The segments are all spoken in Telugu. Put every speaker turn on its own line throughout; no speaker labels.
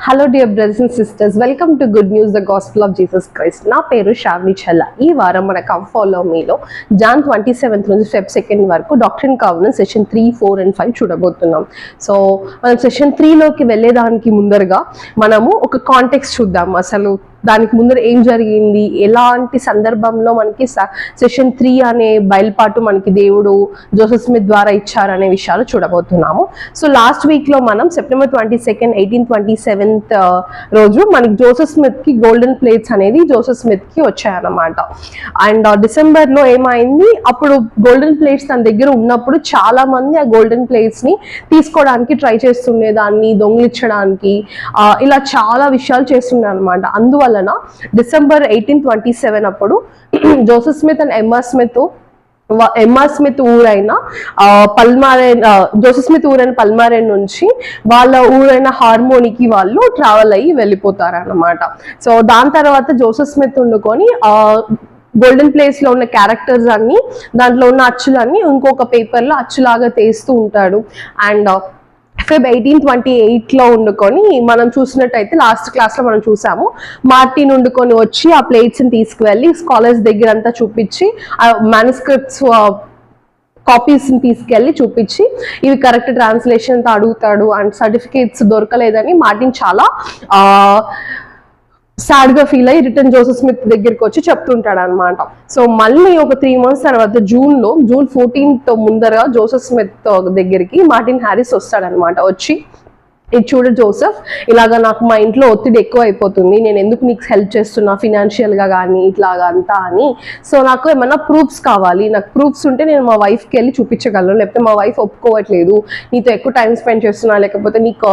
Hello dear brothers and sisters, welcome to good news the gospel of Jesus Christ. నా పేరు శ్రావణి చల్ల. ఈ వారం మన కమ్ ఫాలో మీలో జాన్ 27 నుంచి Feb 2 వరకు డాక్ట్రిన్ కావెనెంట్ సెషన్ 3, 4 and 5 చూడబోతున్నాం. సో మనం సెషన్ 3లోకి వెళ్ళేదానికి ముందరగా మనము ఒక కాంటెక్స్ట్ చూద్దాం. అసలు దానికి ముందర ఏం జరిగింది, ఎలాంటి సందర్భంలో మనకి సెషన్ 3 అనే బయలుపాటు మనకి దేవుడు జోసెఫ్ స్మిత్ ద్వారా ఇచ్చారనే విషయాలు చూడబోతున్నాము. సో లాస్ట్ వీక్లో మనం September 22, 1827 రోజు మనకి జోసెఫ్ స్మిత్కి గోల్డెన్ ప్లేట్స్ అనేది జోసెఫ్ స్మిత్కి వచ్చాయన్నమాట. అండ్ డిసెంబర్లో ఏమైంది, అప్పుడు గోల్డెన్ ప్లేట్స్ తన దగ్గర ఉన్నప్పుడు చాలా మంది ఆ గోల్డెన్ ప్లేట్స్ని తీసుకోవడానికి ట్రై చేస్తుండేదాన్ని, దొంగిలించడానికి, ఇలా చాలా విషయాలు చేస్తుండే అనమాట. అందువలన డిసెంబర్ 1827 అప్పుడు Joseph Smith and Emma Smith ఊరైన పల్మారెన్, జోసెఫ్ స్మిత్ ఊరైన పల్మారెన్ నుంచి వాళ్ళ ఊరైన హార్మోనికి వాళ్ళు ట్రావెల్ అయ్యి వెళ్ళిపోతారన్నమాట. సో దాని తర్వాత జోసెఫ్ స్మిత్ వండుకొని గోల్డెన్ ప్లేస్ లో ఉన్న క్యారెక్టర్స్ అన్ని, దాంట్లో ఉన్న అచ్చులన్నీ ఇంకొక పేపర్లో అచ్చులాగా తీస్తూ ఉంటాడు. అండ్ Feb 1828లో వండుకొని మనం చూసినట్టయితే లాస్ట్ క్లాస్లో మనం చూసాము, మార్టిన్ వండుకొని వచ్చి ఆ ప్లేట్స్ని తీసుకువెళ్ళి స్కాలర్స్ దగ్గర అంతా చూపించి ఆ మ్యానుస్క్రిప్ట్స్ కాపీస్ని తీసుకెళ్ళి చూపించి ఇవి కరెక్ట్ ట్రాన్స్లేషన్ అడుగుతాడు. అండ్ సర్టిఫికేట్స్ దొరకలేదని మార్టిన్ చాలా సాడ్గా ఫీల్ అయ్యి రిటర్న్ జోసెఫ్ స్మిత్ దగ్గరికి వచ్చి చెప్తుంటాడు అనమాట. సో మళ్ళీ ఒక 3 months తర్వాత జూన్ 14 ముందరగా జోసెఫ్ స్మిత్ దగ్గరికి మార్టిన్ హ్యారిస్ వస్తాడనమాట. వచ్చి ఇది చూడు జోసెఫ్, ఇలాగా నాకు మా ఇంట్లో ఒత్తిడి ఎక్కువ అయిపోతుంది, నేను ఎందుకు నీకు హెల్ప్ చేస్తున్నా ఫినాన్షియల్గా కానీ ఇట్లాగా అంతా అని. సో నాకు ఏమన్నా ప్రూఫ్స్ కావాలి, నాకు ప్రూఫ్స్ ఉంటే నేను మా వైఫ్కి వెళ్ళి చూపించగలను, లేకపోతే మా వైఫ్ ఒప్పుకోవట్లేదు, నీతో ఎక్కువ టైం స్పెండ్ చేస్తున్నా, లేకపోతే నీకు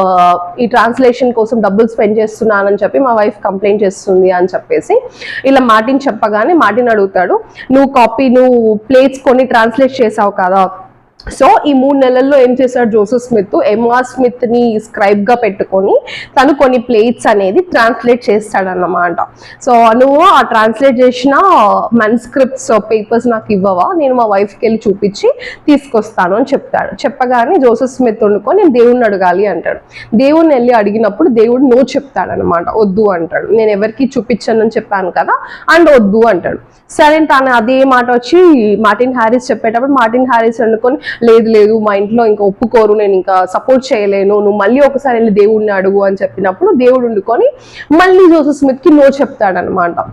ఈ ట్రాన్స్లేషన్ కోసం డబ్బులు స్పెండ్ చేస్తున్నానని చెప్పి మా వైఫ్ కంప్లైంట్ చేస్తుంది అని చెప్పేసి ఇలా మార్టిన్ చెప్పగానే మార్టిన్ అడుగుతాడు, నువ్వు ప్లేట్స్ కొన్ని ట్రాన్స్లేట్ చేసావు కదా. సో ఈ 3 నెలల్లో ఏం చేశాడు జోసెఫ్ స్మిత్, ఎమ్మా స్మిత్ని స్క్రైబ్గా పెట్టుకొని తను కొన్ని ప్లేట్స్ అనేది ట్రాన్స్లేట్ చేస్తాడన్నమాట. సో నువ్వు ఆ ట్రాన్స్లేట్ చేసిన మ్యానుస్క్రిప్ట్స్ పేపర్స్ నాకు ఇవ్వవా, నేను మా వైఫ్కి వెళ్ళి చూపించి తీసుకొస్తాను అని చెప్తాడు. చెప్పగానే జోసెఫ్ స్మిత్ వండుకొని నేను దేవుణ్ణి అడగాలి అంటాడు. దేవుణ్ణి వెళ్ళి అడిగినప్పుడు దేవుడు నో చెప్తాడనమాట, వద్దు అంటాడు. నేను ఎవరికి చూపించాను అని చెప్పాను కదా, అండ్ వద్దు అంటాడు. సరే తాను అదే మాట వచ్చి మార్టిన్ హ్యారిస్ చెప్పేటప్పుడు మార్టిన్ హ్యారిస్ వండుకొని లేదు మా ఇంట్లో ఇంకా ఒప్పుకోరు, నేను ఇంకా సపోర్ట్ చేయలేను, నువ్వు మళ్ళీ ఒకసారి వెళ్ళి దేవుడిని అడుగు అని చెప్పినప్పుడు దేవుడు వండుకొని మళ్ళీ జోసెఫ్ స్మిత్కి నో చెప్తాడనమాట.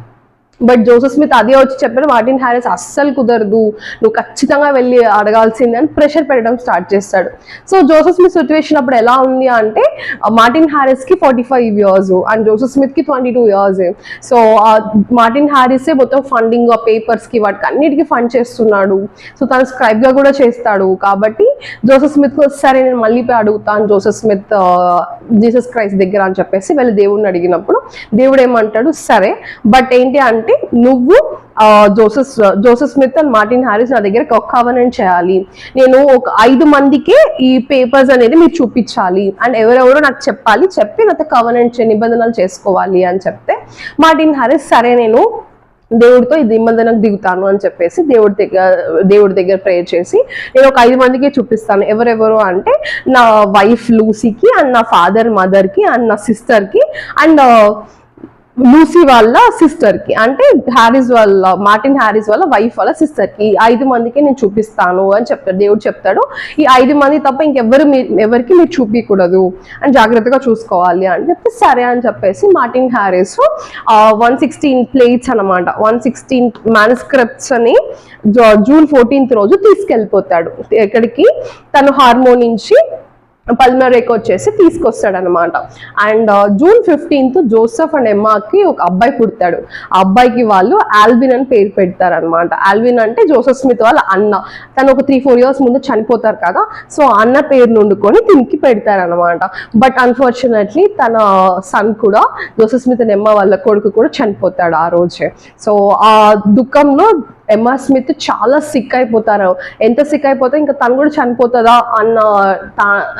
బట్ జోసెఫ్ స్మిత్ అదే వచ్చి చెప్పాడు, మార్టిన్ హ్యారిస్ అస్సలు కుదరదు, నువ్వు ఖచ్చితంగా వెళ్ళి అడగాల్సిందే అని ప్రెషర్ పెట్టడం స్టార్ట్ చేస్తాడు. సో జోసెఫ్ స్మిత్ సిచ్యువేషన్ అప్పుడు ఎలా ఉంది అంటే, మార్టిన్ హ్యారిస్కి 45 years అండ్ జోసెఫ్ స్మిత్కి 22 years. సో మార్టిన్ హ్యారిసే మొత్తం ఫండింగ్ ఆ పేపర్స్కి వాటికి అన్నిటికీ ఫండ్ చేస్తున్నాడు. సో తను స్క్రైబ్గా కూడా చేస్తాడు. కాబట్టి జోసెఫ్ స్మిత్ సరే నేను మళ్ళీ పోయి అడుగుతాను జోసెఫ్ స్మిత్ జీసస్ క్రైస్ట్ దగ్గర అని చెప్పేసి వెళ్ళి దేవుడిని అడిగినప్పుడు దేవుడు ఏమంటాడు, సరే బట్ ఏంటి అంటే నువ్వు Joseph Smith and Martin Harris నా దగ్గర ఒక కవెనెంట్ చేయాలి, నేను ఒక 5 మందికే ఈ పేపర్స్ అనేది మీరు చూపించాలి అండ్ ఎవరెవరో నాకు చెప్పి నాతో కవెనెంట్ నిబంధనలు చేసుకోవాలి అని చెప్తే మార్టిన్ హ్యారిస్ సరే నేను దేవుడితో ఈ నిబంధనకు దిగుతాను అని చెప్పేసి దేవుడి దగ్గర ప్రేయర్ చేసి నేను ఒక 5 మందికి చూపిస్తాను. ఎవరెవరు అంటే నా వైఫ్ లూసీకి అండ్ నా ఫాదర్ మదర్కి అండ్ నా సిస్టర్కి అండ్ లూసీ వాళ్ళ సిస్టర్కి, అంటే మార్టిన్ హ్యారిస్ వాళ్ళ వైఫ్ వాళ్ళ సిస్టర్కి 5 మందికి నేను చూపిస్తాను అని చెప్తాడు. దేవుడు చెప్తాడు ఈ 5 మంది తప్ప ఎవరికి మీరు చూపించకూడదు అని జాగ్రత్తగా చూసుకోవాలి అని చెప్పి సరే అని చెప్పేసి మార్టిన్ హ్యారిస్ 116 ప్లేట్స్ అనమాట, 116 మ్యానుస్క్రిప్ట్స్ అని జూన్ 14 రోజు తీసుకెళ్ళిపోతాడు. ఎక్కడికి, తను హార్మోన్ నుంచి పల్మరేకి వచ్చేసి తీసుకొస్తాడు అనమాట. అండ్ జూన్ 15 జోసెఫ్ అండ్ ఎమ్మాకి ఒక అబ్బాయి పుడతాడు. ఆ అబ్బాయికి వాళ్ళు ఆల్విన్ అని పేరు పెడతారు అనమాట. ఆల్విన్ అంటే జోసెఫ్ స్మిత్ వాళ్ళ అన్న, తను ఒక 3-4 years ముందు చనిపోతారు కదా, సో అన్న పేరు నుండుకొని తినికి పెడతారు అనమాట. బట్ అన్ఫార్చునేట్లీ తన సన్ కూడా జోసెఫ్ స్మిత్ అండ్ ఎమ్మా వాళ్ళ కొడుకు కూడా చనిపోతాడు ఆ రోజే. సో ఆ దుఃఖంలో ఎమ్మా స్మిత్ చాలా సిక్ అయిపోతారు. ఎంత సిక్ అయిపోతే ఇంకా తను కూడా చనిపోతుందా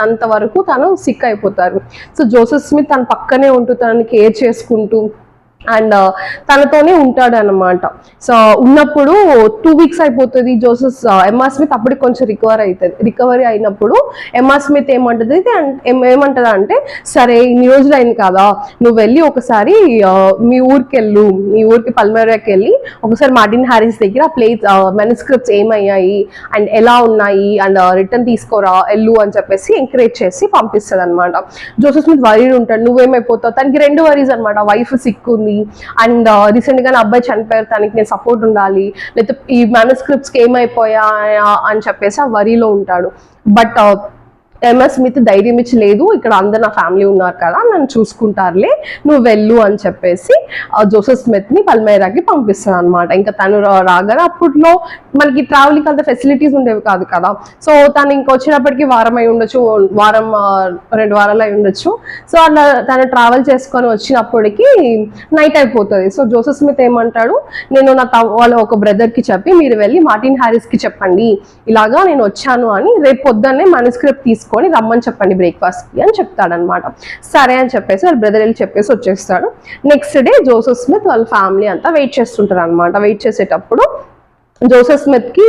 అంతవరకు తను సిక్ అయిపోతారు. సో జోసెఫ్ స్మిత్ తన పక్కనే ఉంటూ తనని కేర్ చేసుకుంటూ అండ్ తనతోనే ఉంటాడు అనమాట. సో ఉన్నప్పుడు 2 weeks అయిపోతుంది. ఎంఆర్ స్మిత్ అప్పటికి కొంచెం రికవరీ అయినప్పుడు ఎంఆర్ స్మిత్ ఏమంటది అంటే సరే ఇన్ని రోజులు అయింది కదా, నువ్వు వెళ్ళి ఒకసారి మీ ఊరికి పల్మేరాకి వెళ్ళి ఒకసారి మార్టిన్ హ్యారిస్ దగ్గర మెనుస్క్రిప్ట్స్ ఏమయ్యాయి అండ్ ఎలా ఉన్నాయి అండ్ రిటర్న్ తీసుకోరా ఎల్లు అని చెప్పేసి ఎంకరేజ్ చేసి పంపిస్తుంది అనమాట. జోసెఫ్ స్మిత్ వరీడ్ ఉంటాడు, నువ్వేమైపోతావు. తనకి 2 worries అనమాట. వైఫ్ సిక్ ఉంది అండ్ రీసెంట్ గా నా అబ్బాయి చనిపోయారు, తనకి నేను సపోర్ట్ ఉండాలి, లేకపోతే ఈ మ్యానుస్క్రిప్ట్స్ ఏమైపోయాయా అని చెప్పేసి ఆ వరిలో ఉంటాడు. బట్ ఎంఎస్ స్మిత్ ధైర్యం ఇచ్చి లేదు, ఇక్కడ అందరు నా ఫ్యామిలీ ఉన్నారు కదా, నన్ను చూసుకుంటారులే, నువ్వు వెళ్ళు అని చెప్పేసి జోసెఫ్ స్మిత్ ని పల్మైరాకి పంపిస్తాను అనమాట. ఇంకా తను రాగానే అప్పట్లో మనకి ట్రావెలింగ్ అంత ఫెసిలిటీస్ ఉండేవి కాదు కదా. సో తను ఇంకా వచ్చినప్పటికీ వారం అయి ఉండొచ్చు, 2 వారాలు అయి ఉండొచ్చు. సో అలా తను ట్రావెల్ చేసుకొని వచ్చినప్పటికీ నైట్ అయిపోతుంది. సో జోసెఫ్ స్మిత్ ఏమంటాడు, నేను నా వాళ్ళ ఒక బ్రదర్ కి చెప్పి మీరు వెళ్ళి మార్టిన్ హ్యారిస్ కి చెప్పండి ఇలాగా నేను వచ్చాను అని, రేపు పొద్దున్నే మ్యానుస్క్రిప్ట్ తీసుకొని రమ్మని చెప్పండి బ్రేక్ఫాస్ట్ కి అని చెప్తాడనమాట. సరే అని చెప్పేసి వాళ్ళ బ్రదర్ వెళ్ళి చెప్పేసి వచ్చేస్తాడు. నెక్స్ట్ డే జోసెఫ్ స్మిత్ వాళ్ళ ఫ్యామిలీ అంతా వెయిట్ చేస్తుంటారు అనమాట. వెయిట్ చేసేటప్పుడు జోసెఫ్ స్మిత్ కి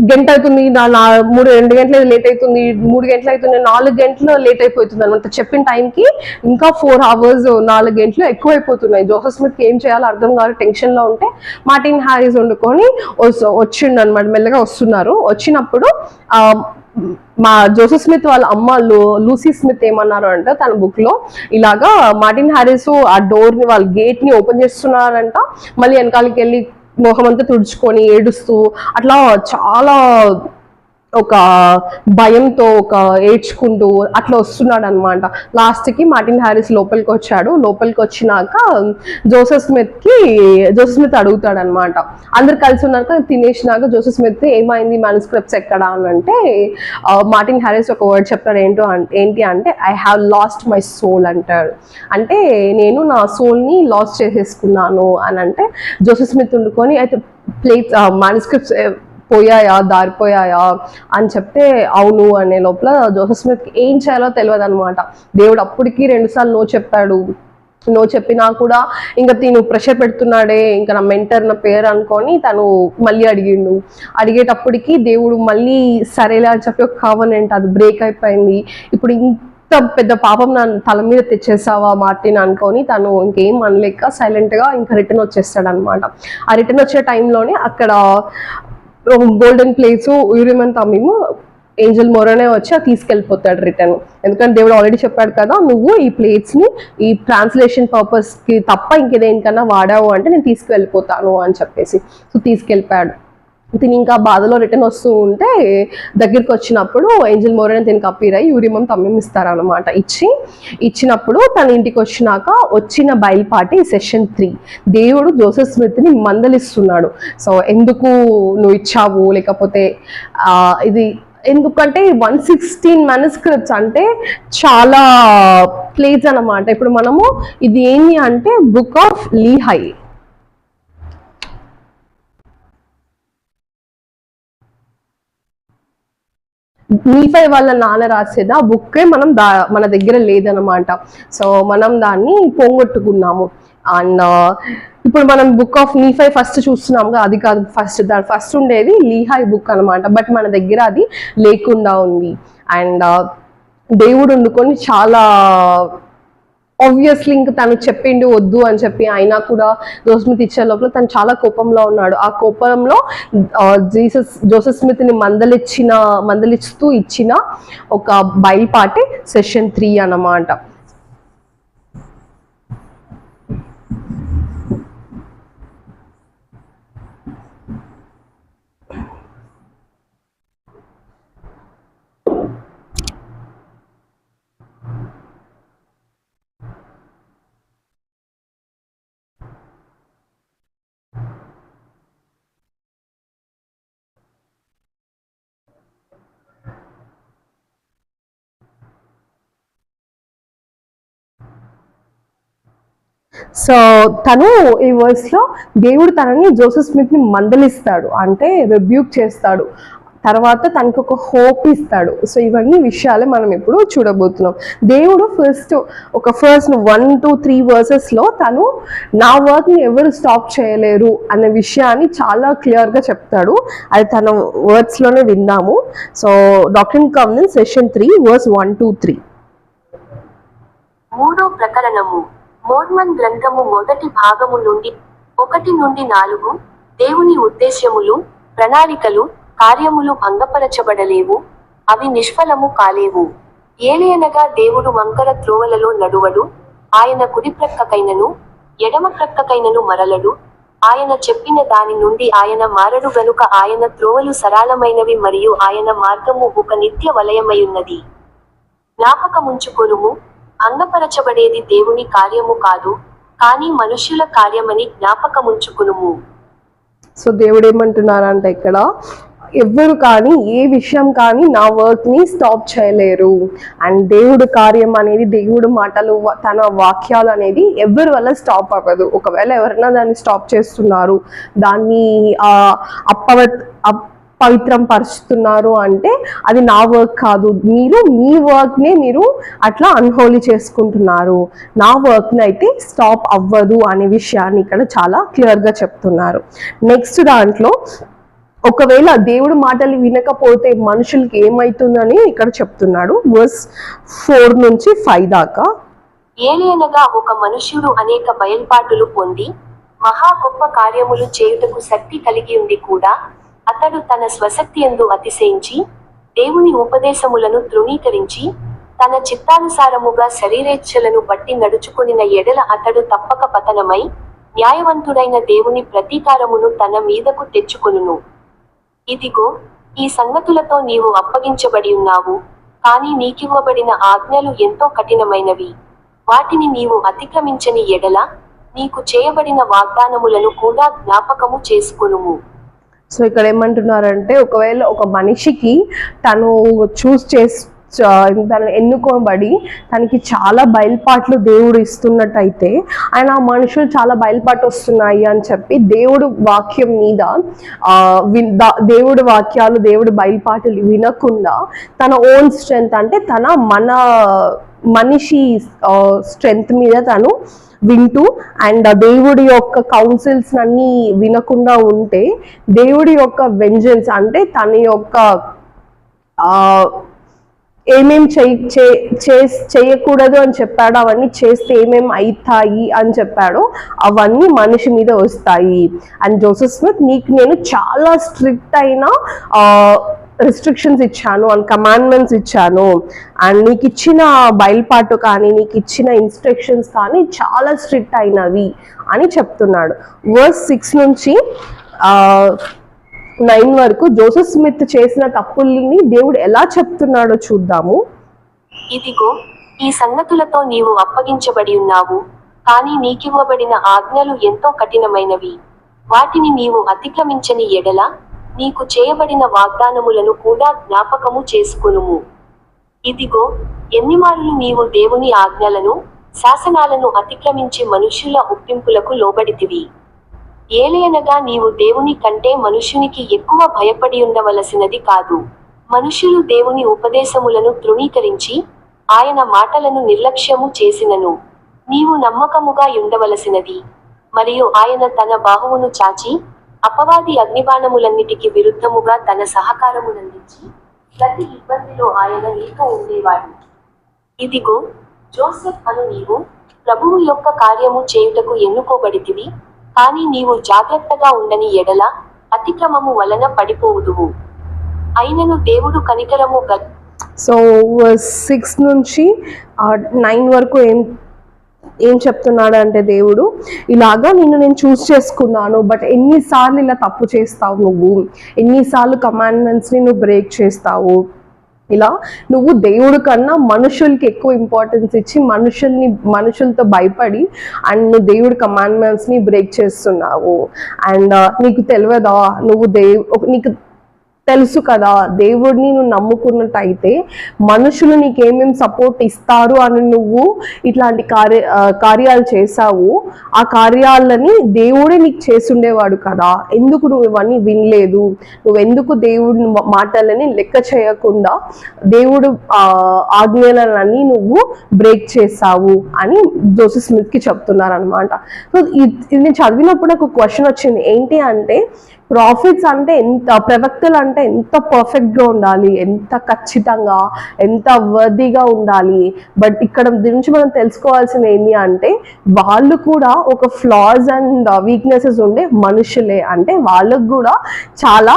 గంట అవుతుంది, 2 గంటలు లేట్ అవుతుంది, 3 గంటలు అవుతుంది, 4 గంటలు లేట్ అయిపోతుంది అనమాట. చెప్పిన టైంకి ఇంకా 4 hours 4 గంటలు ఎక్కువ అయిపోతున్నాయి. జోసెఫ్ స్మిత్కి ఏం చేయాలో అర్థం కాదు, టెన్షన్లో ఉంటే మార్టిన్ హ్యారిస్ వండుకొని వచ్చిండు అనమాట. మెల్లగా వస్తున్నారు. వచ్చినప్పుడు మా జోసెఫ్ స్మిత్ వాళ్ళ అమ్మ లూసీ స్మిత్ ఏమన్నారు అంటే తన బుక్ లో ఇలాగా మార్టిన్ హ్యారిస్ ఆ డోర్ ని వాళ్ళ గేట్ ని ఓపెన్ చేస్తున్నారంట, మళ్ళీ వెనకాలకి వెళ్ళి మొహం అంతా తుడుచుకొని ఏడుస్తూ అట్లా చాలా ఒక భయంతో ఏడ్చుకుంటూ అట్లా వస్తున్నాడు అనమాట. లాస్ట్ కి మార్టిన్ హ్యారిస్ లోపలికి వచ్చాడు. లోపలికి వచ్చినాక జోసెఫ్ స్మిత్ అడుగుతాడు అనమాట. అందరు కలిసి ఉన్నాక తినేసినాక జోసెఫ్ స్మిత్ ఏమైంది, మ్యానుస్క్రిప్ట్స్ ఎక్కడా అని అంటే మార్టిన్ హ్యారిస్ ఒక వర్డ్ చెప్తాడు. ఏంటి అంటే I have lost my soul అంటాడు. అంటే నేను నా సోల్ ని లాస్ చేసేసుకున్నాను అని అంటే జోసెఫ్ స్మిత్ ఉండుకొని అయితే మ్యానుస్క్రిప్ట్స్ దారిపోయాయా అని చెప్తే అవును అనే లోపల జోసెఫ్ స్మిత్కి ఏం చేయాలో తెలియదు అనమాట. దేవుడు అప్పటికి 2 సార్లు నో చెప్పినా కూడా ఇంకా తిను ప్రెషర్ పెడుతున్నాడే, ఇంకా నా మెంటర్ నా పేరు అనుకొని తను మళ్ళీ అడిగేటప్పటికి దేవుడు మళ్ళీ సరేలే అని చెప్పి ఒక కావనంట అది బ్రేక్ అయిపోయింది. ఇప్పుడు ఇంత పెద్ద పాపం నా తల మీద తెచ్చేసావా మార్టిన్ అనుకొని తను ఇంకేం అనలేక సైలెంట్ గా ఇంకా రిటర్న్ వచ్చేస్తాడు అనమాట. ఆ రిటర్న్ వచ్చే టైంలోనే అక్కడ గోల్డెన్ ప్లేట్స్ యూరిమ్ అండ్ తమ్మిము ఏంజల్ మొరనే వచ్చి తీసుకెళ్ళిపోతాడు రిటర్న్. ఎందుకంటే దేవుడు ఆల్రెడీ చెప్పాడు కదా, నువ్వు ఈ ప్లేట్స్ ని ఈ ట్రాన్స్లేషన్ పర్పస్ కి తప్ప ఇంకేదేనికన్నా వాడావు అంటే నేను తీసుకువెళ్ళిపోతాను అని చెప్పేసి. సో తీసుకెళ్ళిపోయాడు. తిని ఇంకా బాధలో రిటర్న్ వస్తూ ఉంటే దగ్గరికి వచ్చినప్పుడు ఏంజల్ మోరన్ దీనికి అప్పీర్ అయ్యి యూరిమం తమ్మిం ఇస్తారనమాట. ఇచ్చినప్పుడు తన ఇంటికి వచ్చిన బయలుపాటి సెషన్ 3 దేవుడు జోసెఫ్ స్మిత్ ని మందలిస్తున్నాడు. సో ఎందుకు నువ్వు ఇచ్చావు, లేకపోతే ఇది ఎందుకంటే 116 మ్యానుస్క్రిప్ట్స్ అంటే చాలా ప్లేస్ అనమాట. ఇప్పుడు మనము ఇది ఏంటి అంటే బుక్ ఆఫ్ లీహై. నీఫై వాళ్ళ నాన్న రాసేది ఆ బుక్కే మన దగ్గర లేదనమాట. సో మనం దాన్ని పోగొట్టుకున్నాము. అండ్ ఇప్పుడు మనం బుక్ ఆఫ్ నీఫై ఫస్ట్ చూస్తున్నాం, అది కాదు ఫస్ట్ ఉండేది లీహై బుక్ అనమాట. బట్ మన దగ్గర అది లేకుండా ఉంది. అండ్ దేవుడు వండుకొని చాలా ఆబ్వియస్లీ ఇంకా తను చెప్పిండు వద్దు అని చెప్పి, అయినా కూడా జోసెఫ్ స్మిత్ ఇచ్చే లోపల తను చాలా కోపంలో ఉన్నాడు. ఆ కోపంలో జోసెఫ్ స్మిత్ ని మందలిస్తూ ఇచ్చిన ఒక బయలుపాటే సెషన్ 3 అన్నమాట. సో తను ఈ వర్స్ లో దేవుడు తనని జోసెఫ్ స్మిత్ ని మందలిస్తాడు, అంటే రిబ్యూక్ చేస్తాడు. తర్వాత తనకు ఒక హోప్ ఇస్తాడు. సో ఇవన్నీ విషయాలే మనం ఇప్పుడు చూడబోతున్నాం. దేవుడు ఫస్ట్ 1 to 3 వర్సెస్లో తను నా వర్క్ని ఎవరు స్టాప్ చేయలేరు అనే విషయాన్ని చాలా క్లియర్గా చెప్తాడు. అది తన వర్డ్స్లోనే విందాము. So doctrine covenants section 3 verse 1 to 3.
మూడో ప్రకరణము. మోర్మన్ గ్రంథము మొదటి భాగము నుండి 1 నుండి 4. దేవుని ఉద్దేశ్యములు, ప్రణాళికలు, కార్యములు భంగపరచబడలేవు, అవి నిష్ఫలము కాలేవు. ఏలయనగా దేవుడు వంకర త్రోవలలో నడువడు, ఆయన కుడి ప్రక్కకైనను ఎడమ ప్రక్కకైనను మరలడు, ఆయన చెప్పిన దాని నుండి ఆయన మారడు గనుక ఆయన త్రోవలు సరళమైనవి మరియు ఆయన మార్గము ఒక నిత్య వలయమైయున్నది. జ్ఞాపకముంచుకొనుము, భంగపరచబడేది దేవుని కార్యము కాదు, కానీ మనుష్యుల కార్యమని జ్ఞాపకముంచుకొనుము.
సో దేవుడు ఏమంటున్నారంటే ఇక్కడ ఎవ్వరు కానీ ఏ విషయం కానీ నా వర్క్ని స్టాప్ చేయలేరు. అండ్ దేవుడు కార్యం అనేది, దేవుడు మాటలు, తన వాక్యాలు అనేది ఎవరి వల్ల స్టాప్ అవ్వదు. ఒకవేళ ఎవరైనా దాన్ని స్టాప్ చేస్తున్నారు, దాన్ని పవిత్రం పరుస్తున్నారు అంటే అది నా వర్క్ కాదు, మీరు మీ వర్క్నే మీరు అట్లా అన్హోలీ చేసుకుంటున్నారు, నా వర్క్ని అయితే స్టాప్ అవ్వదు అనే విషయాన్ని ఇక్కడ చాలా క్లియర్గా చెప్తున్నారు. నెక్స్ట్ దాంట్లో ఒకవేళ దేవుడు మాటలు వినకపోతే మనుషులకి ఏమైతుందని ఇక్కడ చెప్తున్నాడు. verse 4 నుంచి 5 దాకా.
ఏలయనగా ఒక మనుష్యుడు అనేక బయల్పాటులు పొంది మహా గొప్ప కార్యములు చేయుటకు శక్తి కలిగి ఉండి కూడా అతడు తన స్వశక్తియందు అతిశయించి దేవుని ఉపదేశములను తృణీకరించి తన చిత్తానుసారముగా శరీరేచ్ఛలను బట్టి నడుచుకొనిన ఎడల అతడు తప్పక పతనమై న్యాయవంతుడైన దేవుని ప్రతీకారమును తన మీదకు తెచ్చుకొనును. ఇదిగో, ఈ సంగతులతో నీవు అప్పగించబడి ఉన్నావు, కానీ నీకివ్వబడిన ఆజ్ఞలు ఎంతో కఠినమైనవి. వాటిని నీవు అతిక్రమించని ఎడల నీకు చేయబడిన వాగ్దానములను కూడా జ్ఞాపకము చేసుకొనుము.
సో ఇక్కడ ఏమంటున్నారంటే ఒకవేళ ఒక మనిషికి తను తను ఎన్నుకోబడి తనకి చాలా బయలుపాట్లు దేవుడు ఇస్తున్నట్టయితే ఆయన ఆ మనుషులు చాలా బయలుపాటు వస్తున్నాయి అని చెప్పి దేవుడు వాక్యం మీద దేవుడు వాక్యాలు, దేవుడు బయలుపాటులు వినకుండా తన ఓన్ స్ట్రెంగ్త్ అంటే మనిషి స్ట్రెంగ్త్ మీద తను వింటూ అండ్ దేవుడి యొక్క కౌన్సిల్స్ అన్ని వినకుండా ఉంటే దేవుడి యొక్క వెంజెన్స్ అంటే తన యొక్క ఏమేం చేయకూడదు అని చెప్పాడో అవన్నీ చేస్తే ఏమేమి అవుతాయి అని చెప్పాడో అవన్నీ మనిషి మీద వస్తాయి. అండ్ జోసెఫ్ స్మిత్, నీకు నేను చాలా స్ట్రిక్ట్ అయిన రిస్ట్రిక్షన్స్ ఇచ్చాను అండ్ కమాండ్మెంట్స్ ఇచ్చాను, అండ్ నీకు ఇచ్చిన బయలుపాటు కానీ నీకు ఇచ్చిన ఇన్స్ట్రక్షన్స్ కానీ చాలా స్ట్రిక్ట్ అయినవి అని చెప్తున్నాడు. verse 6 నుంచి 9 వరకు జోసెఫ్ స్మిత్ చేసిన తప్పుల్ని దేవుడు ఎలా చెప్తున్నాడో చూద్దాము.
ఇదిగో, ఈ సంగతులతో నీవు అప్పగించబడి ఉన్నావు, కానీ నీకివ్వబడిన ఆజ్ఞలు ఎంతో కఠినమైనవి. వాటిని నీవు అతిక్రమించని ఎడల నీకు చేయబడిన వాగ్దానములను కూడా జ్ఞాపకము చేసుకొనుము. ఇదిగో, ఎన్నిమారులు నీవు దేవుని ఆజ్ఞలను, శాసనాలను అతిక్రమించి మనుష్యుల ఒప్పింపులకు లోబడితివి. ఏలయనగా నీవు దేవుని కంటే మనుష్యునికి ఎక్కువ భయపడి ఉండవలసినది కాదు. మనుష్యులు దేవుని ఉపదేశములను తృణీకరించి ఆయన మాటలను నిర్లక్ష్యము చేసినను నీవు నమ్మకముగా ఉండవలసినది. మరియు ఆయన తన బాహువును చాచి అపవాది అగ్నిబాణములన్నిటికి విరుద్ధముగా తన సహకారమునందించి ప్రతి ఇబ్బందిలో ఆయన నీతో ఉండేవాడు. ఇదిగో, జోసెఫ్ అను నీవు ప్రభువు యొక్క కార్యము చేయుటకు ఎన్నుకోబడితివి, కానీ నీవు జాగ్రత్తగా ఉండని ఎడల అతిక్రమము వలన పడిపోవుదువు. అయినను దేవుడు కనికరము
సో 6 నుంచి 9 వరకు ఏం చెప్తున్నాడు అంటే దేవుడు ఇలాగా నేను చూస్ చేసుకున్నాను, బట్ ఎన్నిసార్లు ఇలా తప్పు చేస్తావు, నువ్వు ఎన్నిసార్లు కమాండ్మెంట్స్ని నువ్వు బ్రేక్ చేస్తావు, ఇలా నువ్వు దేవుడి కన్నా మనుషులకి ఎక్కువ ఇంపార్టెన్స్ ఇచ్చి మనుషులతో భయపడి అండ్ నువ్వు దేవుడి కమాండ్మెంట్స్ని బ్రేక్ చేస్తున్నావు. అండ్ నీకు తెలియదా, నీకు తెలుసు కదా, దేవుడిని నువ్వు నమ్ముకున్నట్టయితే మనుషులు నీకేమేమి సపోర్ట్ ఇస్తారు అని నువ్వు ఇట్లాంటి కార్యాలు చేశావు. ఆ కార్యాలని దేవుడే నీకు చేసుండేవాడు కదా, ఎందుకు నువ్వు ఇవన్నీ వినలేదు? నువ్వెందుకు దేవుడి మాటలని లెక్క చేయకుండా దేవుడు ఆజ్ఞలన్నీ నువ్వు బ్రేక్ చేసావు అని జోసెఫ్ స్మిత్కి చెప్తున్నారనమాట. సో ఇది నేను చదివినప్పుడు నాకు క్వశ్చన్ వచ్చింది, ఏంటి అంటే ప్రాఫిట్స్ అంటే ప్రవక్తలు అంటే ఎంత పర్ఫెక్ట్గా ఉండాలి, ఎంత ఖచ్చితంగా, ఎంత వర్దీగా ఉండాలి. బట్ ఇక్కడ దీని నుంచి మనం తెలుసుకోవాల్సింది ఏంటి అంటే వాళ్ళు కూడా ఒక ఫ్లాస్ అండ్ వీక్నెసెస్ ఉండే మనుషులే. అంటే వాళ్ళకు కూడా చాలా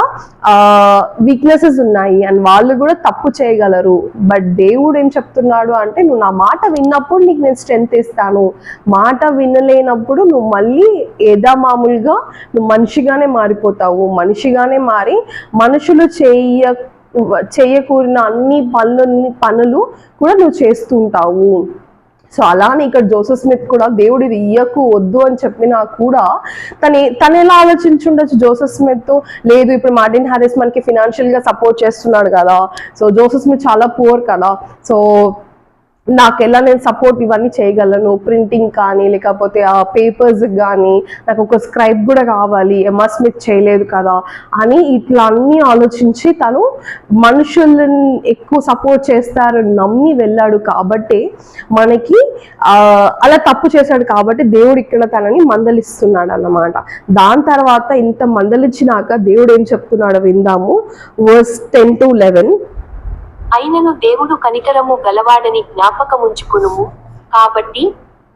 వీక్నెసెస్ ఉన్నాయి అండ్ వాళ్ళు కూడా తప్పు చేయగలరు. బట్ దేవుడు ఏం చెప్తున్నాడు అంటే నువ్వు నా మాట విన్నప్పుడు నీకు నేను స్ట్రెంత్ ఇస్తాను, మాట వినలేనప్పుడు నువ్వు మళ్ళీ మామూలుగా నువ్వు మనిషిగానే మారిపోతావు. మనిషిగానే మారి మనుషులు చేయకూరిన అన్ని పనులు కూడా నువ్వు చేస్తుంటావు. సో అలానే ఇక్కడ జోసెఫ్ స్మిత్ కూడా దేవుడు ఇది ఇయ్యకు వద్దు అని చెప్పినా కూడా తను ఎలా ఆలోచించుండొచ్చు జోసెఫ్ స్మిత్? లేదు, ఇప్పుడు మార్టిన్ హ్యారిస్ మనకి ఫినాన్షియల్ గా సపోర్ట్ చేస్తున్నాడు కదా, సో జోసెఫ్ స్మిత్ చాలా పూర్ కదా, సో నాకెలా నేను సపోర్ట్ ఇవన్నీ చేయగలను, ప్రింటింగ్ కానీ లేకపోతే ఆ పేపర్స్ కానీ నాకు ఒక స్క్రైబ్ కూడా కావాలి, ఎంఆర్ స్మిత్ చేయలేదు కదా అని ఇట్లా అన్నీ ఆలోచించి తను మనుషులను ఎక్కువ సపోర్ట్ చేస్తారని నమ్మి వెళ్ళాడు. కాబట్టి మనకి అలా తప్పు చేశాడు కాబట్టి దేవుడు ఇక్కడ తనని మందలిస్తున్నాడు అన్నమాట. దాని తర్వాత ఇంత మందలించినాక దేవుడు ఏం చెప్తున్నాడో విందాము. వర్స్ 10-11.
అయినను దేవుడు కనికరము గలవాడని జ్ఞాపకముంచుకునుము. కాబట్టి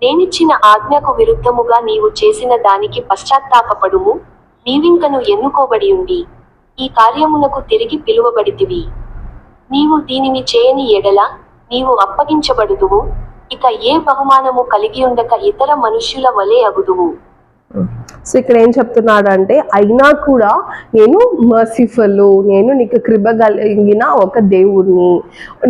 నేనిచ్చిన ఆజ్ఞకు విరుద్ధముగా నీవు చేసిన దానికి పశ్చాత్తాపపడుము. నీవింకను ఎన్నుకోబడి ఉండి ఈ కార్యమునకు తిరిగి పిలువబడితివి. నీవు దీనిని చేయని ఎడల నీవు అప్పగించబడుదువు. ఇక ఏ బహుమానము కలిగియుండక ఇతర మనుష్యుల వలె అగుదువు.
సో ఇక్కడ ఏం చెప్తున్నాడంటే అయినా కూడా నేను మర్సిఫుల్, నేను నీకు కృప కలిగిన ఒక దేవుడిని.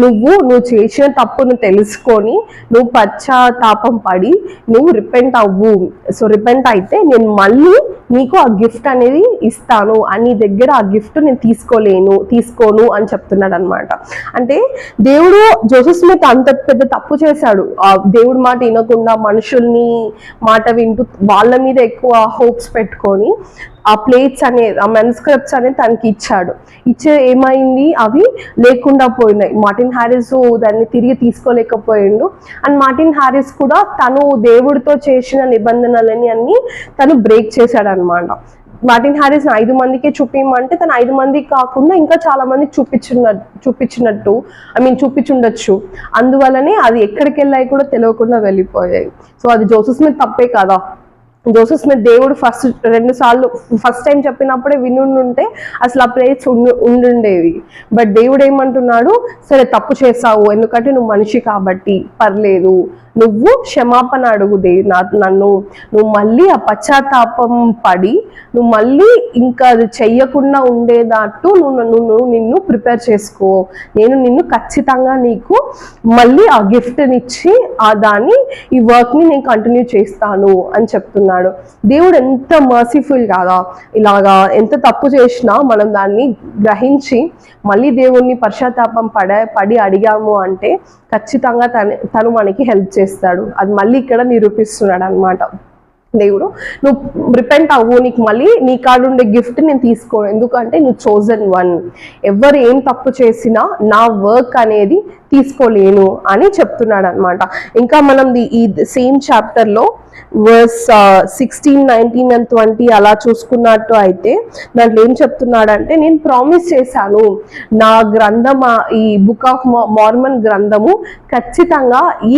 నువ్వు చేసిన తప్పును తెలుసుకొని నువ్వు పశ్చాత్తాపం పడి నువ్వు రిపెంట్ అవ్వు. సో రిపెంట్ అయితే నేను మళ్ళీ నీకు ఆ గిఫ్ట్ అనేది ఇస్తాను, అని దగ్గర ఆ గిఫ్ట్ నేను తీసుకోను అని చెప్తున్నాడు అనమాట. అంటే దేవుడు జోసెఫ్ స్మిత్ అంత పెద్ద తప్పు చేశాడు, ఆ దేవుడి మాట వినకుండా మనుషుల్ని మాట వింటూ వాళ్ళ మీద ఎక్కువ హోప్స్ పెట్టుకొని ఆ ప్లేట్స్ అనేది ఆ మెన్స్క్రిప్ట్స్ అనేది తనకి ఇచ్చాడు. ఏమైంది, అవి లేకుండా పోయినాయి. మార్టిన్ హ్యారిస్ దాన్ని తిరిగి తీసుకోలేకపోయిండు. అండ్ మార్టిన్ హ్యారిస్ కూడా తను దేవుడితో చేసిన నిబంధనలని అన్ని తను బ్రేక్ చేశాడు అనమాట. మార్టిన్ హ్యారిస్ 5 మందికే చూపించమంటే తను 5 మందికి కాకుండా ఇంకా చాలా మందికి చూపించుండొచ్చు. అందువల్లనే అది ఎక్కడికి వెళ్ళాయి కూడా తెలియకుండా వెళ్ళిపోయాయి. సో అది జోసెఫ్ స్మిత్ తప్పే కదా. జోసెఫ్ స్మిత్ దేవుడు ఫస్ట్ టైం చెప్పినప్పుడే వినుంటే అసలు ఆ ప్లేస్ ఉండుండేవి. బట్ దేవుడు ఏమంటున్నాడు, సరే తప్పు చేసావు, ఎందుకంటే నువ్వు మనిషి కాబట్టి పర్లేదు, నువ్వు క్షమాపణ అడుగు నన్ను, నువ్వు మళ్ళీ ఆ పశ్చాత్తాపం పడి నువ్వు మళ్ళీ ఇంకా అది చెయ్యకుండా ఉండేటట్టు నిన్ను ప్రిపేర్ చేసుకో. నేను నిన్ను ఖచ్చితంగా నీకు మళ్ళీ ఆ గిఫ్ట్నిచ్చి ఈ వర్క్ని నేను కంటిన్యూ చేస్తాను అని చెప్తున్నాడు. దేవుడు ఎంత మర్సిఫుల్ కాదా. ఇలాగా ఎంత తప్పు చేసినా మనం దాన్ని గ్రహించి మళ్ళీ దేవుణ్ణి పశ్చాత్తాపం పడి అడిగాము అంటే ఖచ్చితంగా తను మనకి హెల్ప్ చేస్తాడు. అది మళ్ళీ ఇక్కడ నిరూపిస్తున్నాడు అనమాట దేవుడు. నువ్వు రిపెంట్ అవ్వు, నీకు మళ్ళీ నీ కాడుండే గిఫ్ట్ నేను తీసుకోను, ఎందుకంటే నువ్వు చోజన్ వన్. ఎవరు ఏం తప్పు చేసినా నా వర్క్ అనేది తీసుకోలేను అని చెప్తున్నాడు అనమాట. ఇంకా మనం ఈ సేమ్ చాప్టర్లో వర్స్ 16, 19 and 20 అలా చూసుకున్నట్టు అయితే దాంట్లో ఏం చెప్తున్నాడంటే, నేను ప్రామిస్ చేశాను నా గ్రంథం, ఈ బుక్ ఆఫ్ మార్మన్ గ్రంథము ఖచ్చితంగా ఈ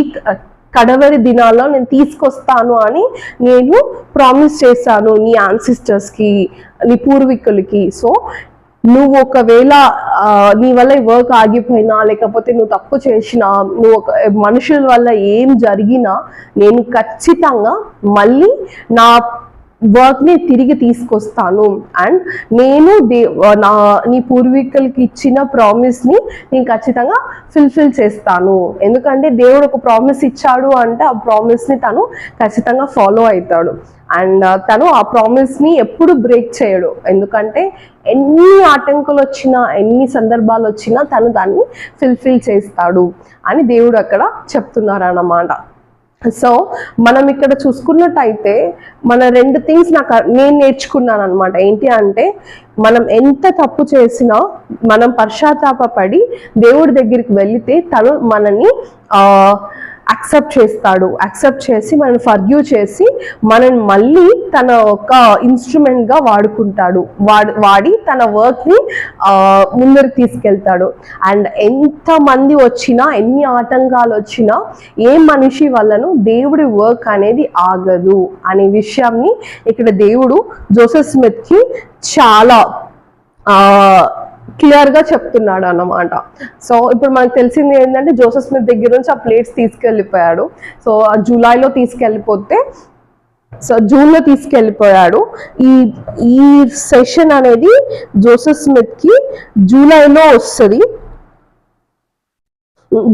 కడవరి దినాల్లో నేను తీసుకొస్తాను అని నేను ప్రామిస్ చేశాను నీ యాన్సిస్టర్స్కి, నీ పూర్వీకులకి. సో నువ్వు ఒకవేళ నీ వల్ల వర్క్ ఆగిపోయినా లేకపోతే నువ్వు తప్పు చేసినా, నువ్వు ఒక మనుషుల వల్ల ఏం జరిగినా నేను ఖచ్చితంగా మళ్ళీ నా వర్క్ ని తిరిగి తీసుకొస్తాను, అండ్ నేను నీ పూర్వీకులకి ఇచ్చిన ప్రామిస్ ని నేను ఖచ్చితంగా ఫుల్ఫిల్ చేస్తాను. ఎందుకంటే దేవుడు ఒక ప్రామిస్ ఇచ్చాడు అంటే ఆ ప్రామిస్ ని తను ఖచ్చితంగా ఫాలో అవుతాడు. అండ్ తను ఆ ప్రామిస్ ని ఎప్పుడు బ్రేక్ చేయడు. ఎందుకంటే ఎన్ని ఆటంకాలు వచ్చినా, ఎన్ని సందర్భాలు వచ్చినా తను దాన్ని ఫుల్ఫిల్ చేస్తాడు అని దేవుడు అక్కడ చెప్తున్నారు అన్నమాట. సో మనం ఇక్కడ చూసుకున్నట్టయితే మన 2 థింగ్స్ నేను నేర్చుకున్నాను అనమాట. ఏంటి అంటే, మనం ఎంత తప్పు చేసినా మనం పశ్చాత్తాపపడి దేవుడి దగ్గరికి వెళితే తను మనని యాక్సెప్ట్ చేస్తాడు. యాక్సెప్ట్ చేసి మనల్ని ఫర్గివ్ చేసి మనల్ని మళ్ళీ తన ఒక ఇన్స్ట్రుమెంట్గా వాడుకుంటాడు. వాడి తన వర్క్ని ముందరికి తీసుకెళ్తాడు. అండ్ ఎంతమంది వచ్చినా, ఎన్ని ఆటంకాలు వచ్చినా, ఏ మనిషి వల్లను దేవుడి వర్క్ అనేది ఆగదు అనే విషయాన్ని ఇక్కడ దేవుడు జోసెఫ్ స్మిత్కి చాలా క్లియర్గా చెప్తున్నాడు అన్నమాట. సో ఇప్పుడు మనకు తెలిసింది ఏంటంటే, జోసెఫ్ స్మిత్ దగ్గర నుంచి ఆ ప్లేట్స్ తీసుకెళ్ళిపోయాడు. సో ఆ జూలైలో తీసుకెళ్ళిపోతే, సో జూన్లో తీసుకెళ్ళిపోయాడు. ఈ సెషన్ అనేది జోసెఫ్ స్మిత్కి జూలైలో వస్తుంది.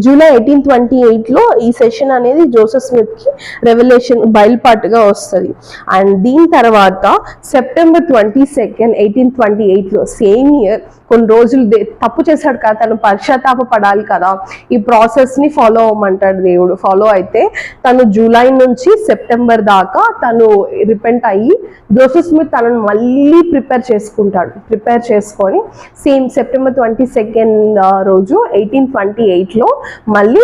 జూలై 1828లో ఈ సెషన్ అనేది జోసెఫ్ స్మిత్కి రెవల్యూషన్ బయలుపాటుగా వస్తుంది. అండ్ దీని తర్వాత సెప్టెంబర్ 22, 1828లో సేమ్ ఇయర్, కొన్ని రోజులు తప్పు చేశాడు కదా, తను పశ్చాత్తాప పడాలి కదా, ఈ ప్రాసెస్ని ఫాలో అవ్వమంటాడు దేవుడు. ఫాలో అయితే తను జూలై నుంచి సెప్టెంబర్ దాకా తను రిపెంట్ అయ్యి జోసెఫ్ స్మిత్ తనను మళ్ళీ ప్రిపేర్ చేసుకుంటాడు. ప్రిపేర్ చేసుకొని సేమ్ సెప్టెంబర్ 22 రోజు 1828లో మళ్ళీ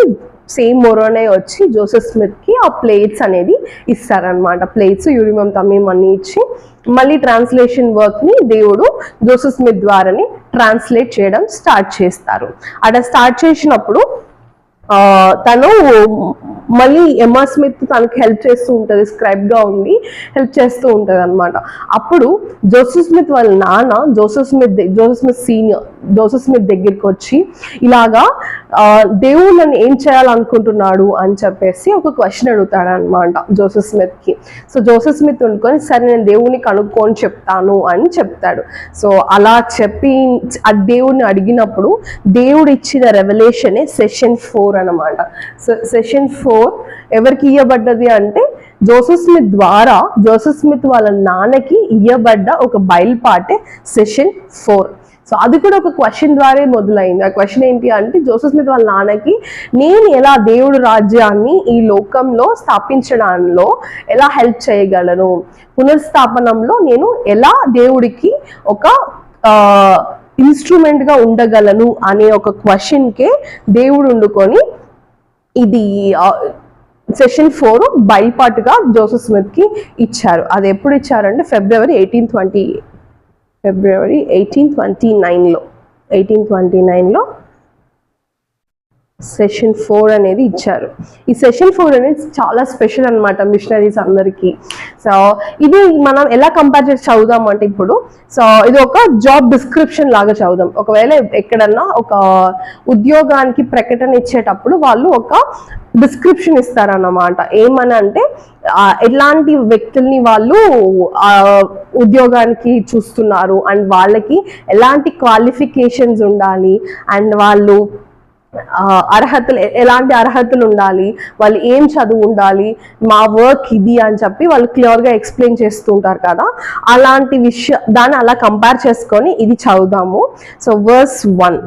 సేమ్ మొరోనే వచ్చి జోసెఫ్ స్మిత్కి ఆ ప్లేట్స్ అనేది ఇస్తారనమాట. ప్లేట్స్, యూరిమం తమీం అన్ని ఇచ్చి మళ్ళీ ట్రాన్స్లేషన్ వర్క్ని దేవుడు జోసెఫ్ స్మిత్ ద్వారానే ట్రాన్స్లేట్ చేయడం స్టార్ట్ చేస్తారు. అలా స్టార్ట్ చేసినప్పుడు తను మళ్ళీ ఎమ్మా స్మిత్ తనకి హెల్ప్ చేస్తూ ఉంటుంది, స్క్రైబ్గా ఉండి హెల్ప్ చేస్తూ ఉంటుంది అనమాట. అప్పుడు జోసెఫ్ స్మిత్ వాళ్ళ నాన్న Joseph Smith senior Joseph Smith దగ్గరికి వచ్చి ఇలాగా దేవుడు నన్ను ఏం చేయాలనుకుంటున్నాడు అని చెప్పేసి ఒక క్వశ్చన్ అడుగుతాడు అనమాట జోసెఫ్ స్మిత్కి. సో జోసెఫ్ స్మిత్ అనుకొని, సరే నేను దేవుడిని కనుక్కొని చెప్తాను అని చెప్తాడు. సో అలా చెప్పి ఆ దేవుడిని అడిగినప్పుడు దేవుడు ఇచ్చిన రెవల్యూషనే సెషన్ 4 అనమాట. సో సెషన్ 4 ఎవరికి ఇవ్వబడ్డది అంటే, జోసెఫ్ స్మిత్ ద్వారా జోసెఫ్ స్మిత్ వాళ్ళ నాన్నకి ఇవ్వబడ్డ ఒక బయలుపాటే సెషన్ 4. సో అది కూడా ఒక క్వశ్చన్ ద్వారా మొదలైంది. ఆ క్వశ్చన్ ఏంటి అంటే, జోసెఫ్ స్మిత్ వాళ్ళ నాన్నకి నేను ఎలా దేవుడు రాజ్యాన్ని ఈ లోకంలో స్థాపించడంలో ఎలా హెల్ప్ చేయగలను, పునర్స్థాపనంలో నేను ఎలా దేవుడికి ఒక ఇన్స్ట్రుమెంట్గా ఉండగలను అనే ఒక క్వశ్చన్కే దేవుడు ఉండుకొని ఇది సెషన్ 4 బయలుపాటుగా జోసెఫ్ స్మిత్కి ఇచ్చారు. అది ఎప్పుడు ఇచ్చారంటే ఫిబ్రవరి 1829లో సెషన్ 4 అనేది ఇచ్చారు. ఈ సెషన్ 4 అనేది చాలా స్పెషల్ అనమాట మిషనరీస్ అందరికీ. సో ఇది మనం ఎలా కంపేర్ చేసి చదువుదాం అంటే, ఇప్పుడు సో ఇది ఒక జాబ్ డిస్క్రిప్షన్ లాగా చదువుదాం. ఒకవేళ ఎక్కడన్నా ఒక ఉద్యోగానికి ప్రకటన ఇచ్చేటప్పుడు వాళ్ళు ఒక డిస్క్రిప్షన్ ఇస్తారన్నమాట. ఏమని అంటే, ఎలాంటి వ్యక్తుల్ని వాళ్ళు ఉద్యోగానికి చూస్తున్నారు, అండ్ వాళ్ళకి ఎలాంటి క్వాలిఫికేషన్స్ ఉండాలి, అండ్ వాళ్ళు అర్హతలు ఎలాంటి అర్హతలు ఉండాలి, వాళ్ళు ఏం చదువు ఉండాలి, మా వర్క్ ఇది అని చెప్పి వాళ్ళు క్లియర్గా ఎక్స్ప్లెయిన్ చేస్తూ ఉంటారు కదా. అలాంటి దాన్ని అలా కంపేర్ చేసుకొని ఇది చదువుదాము. సో వర్స్ 1,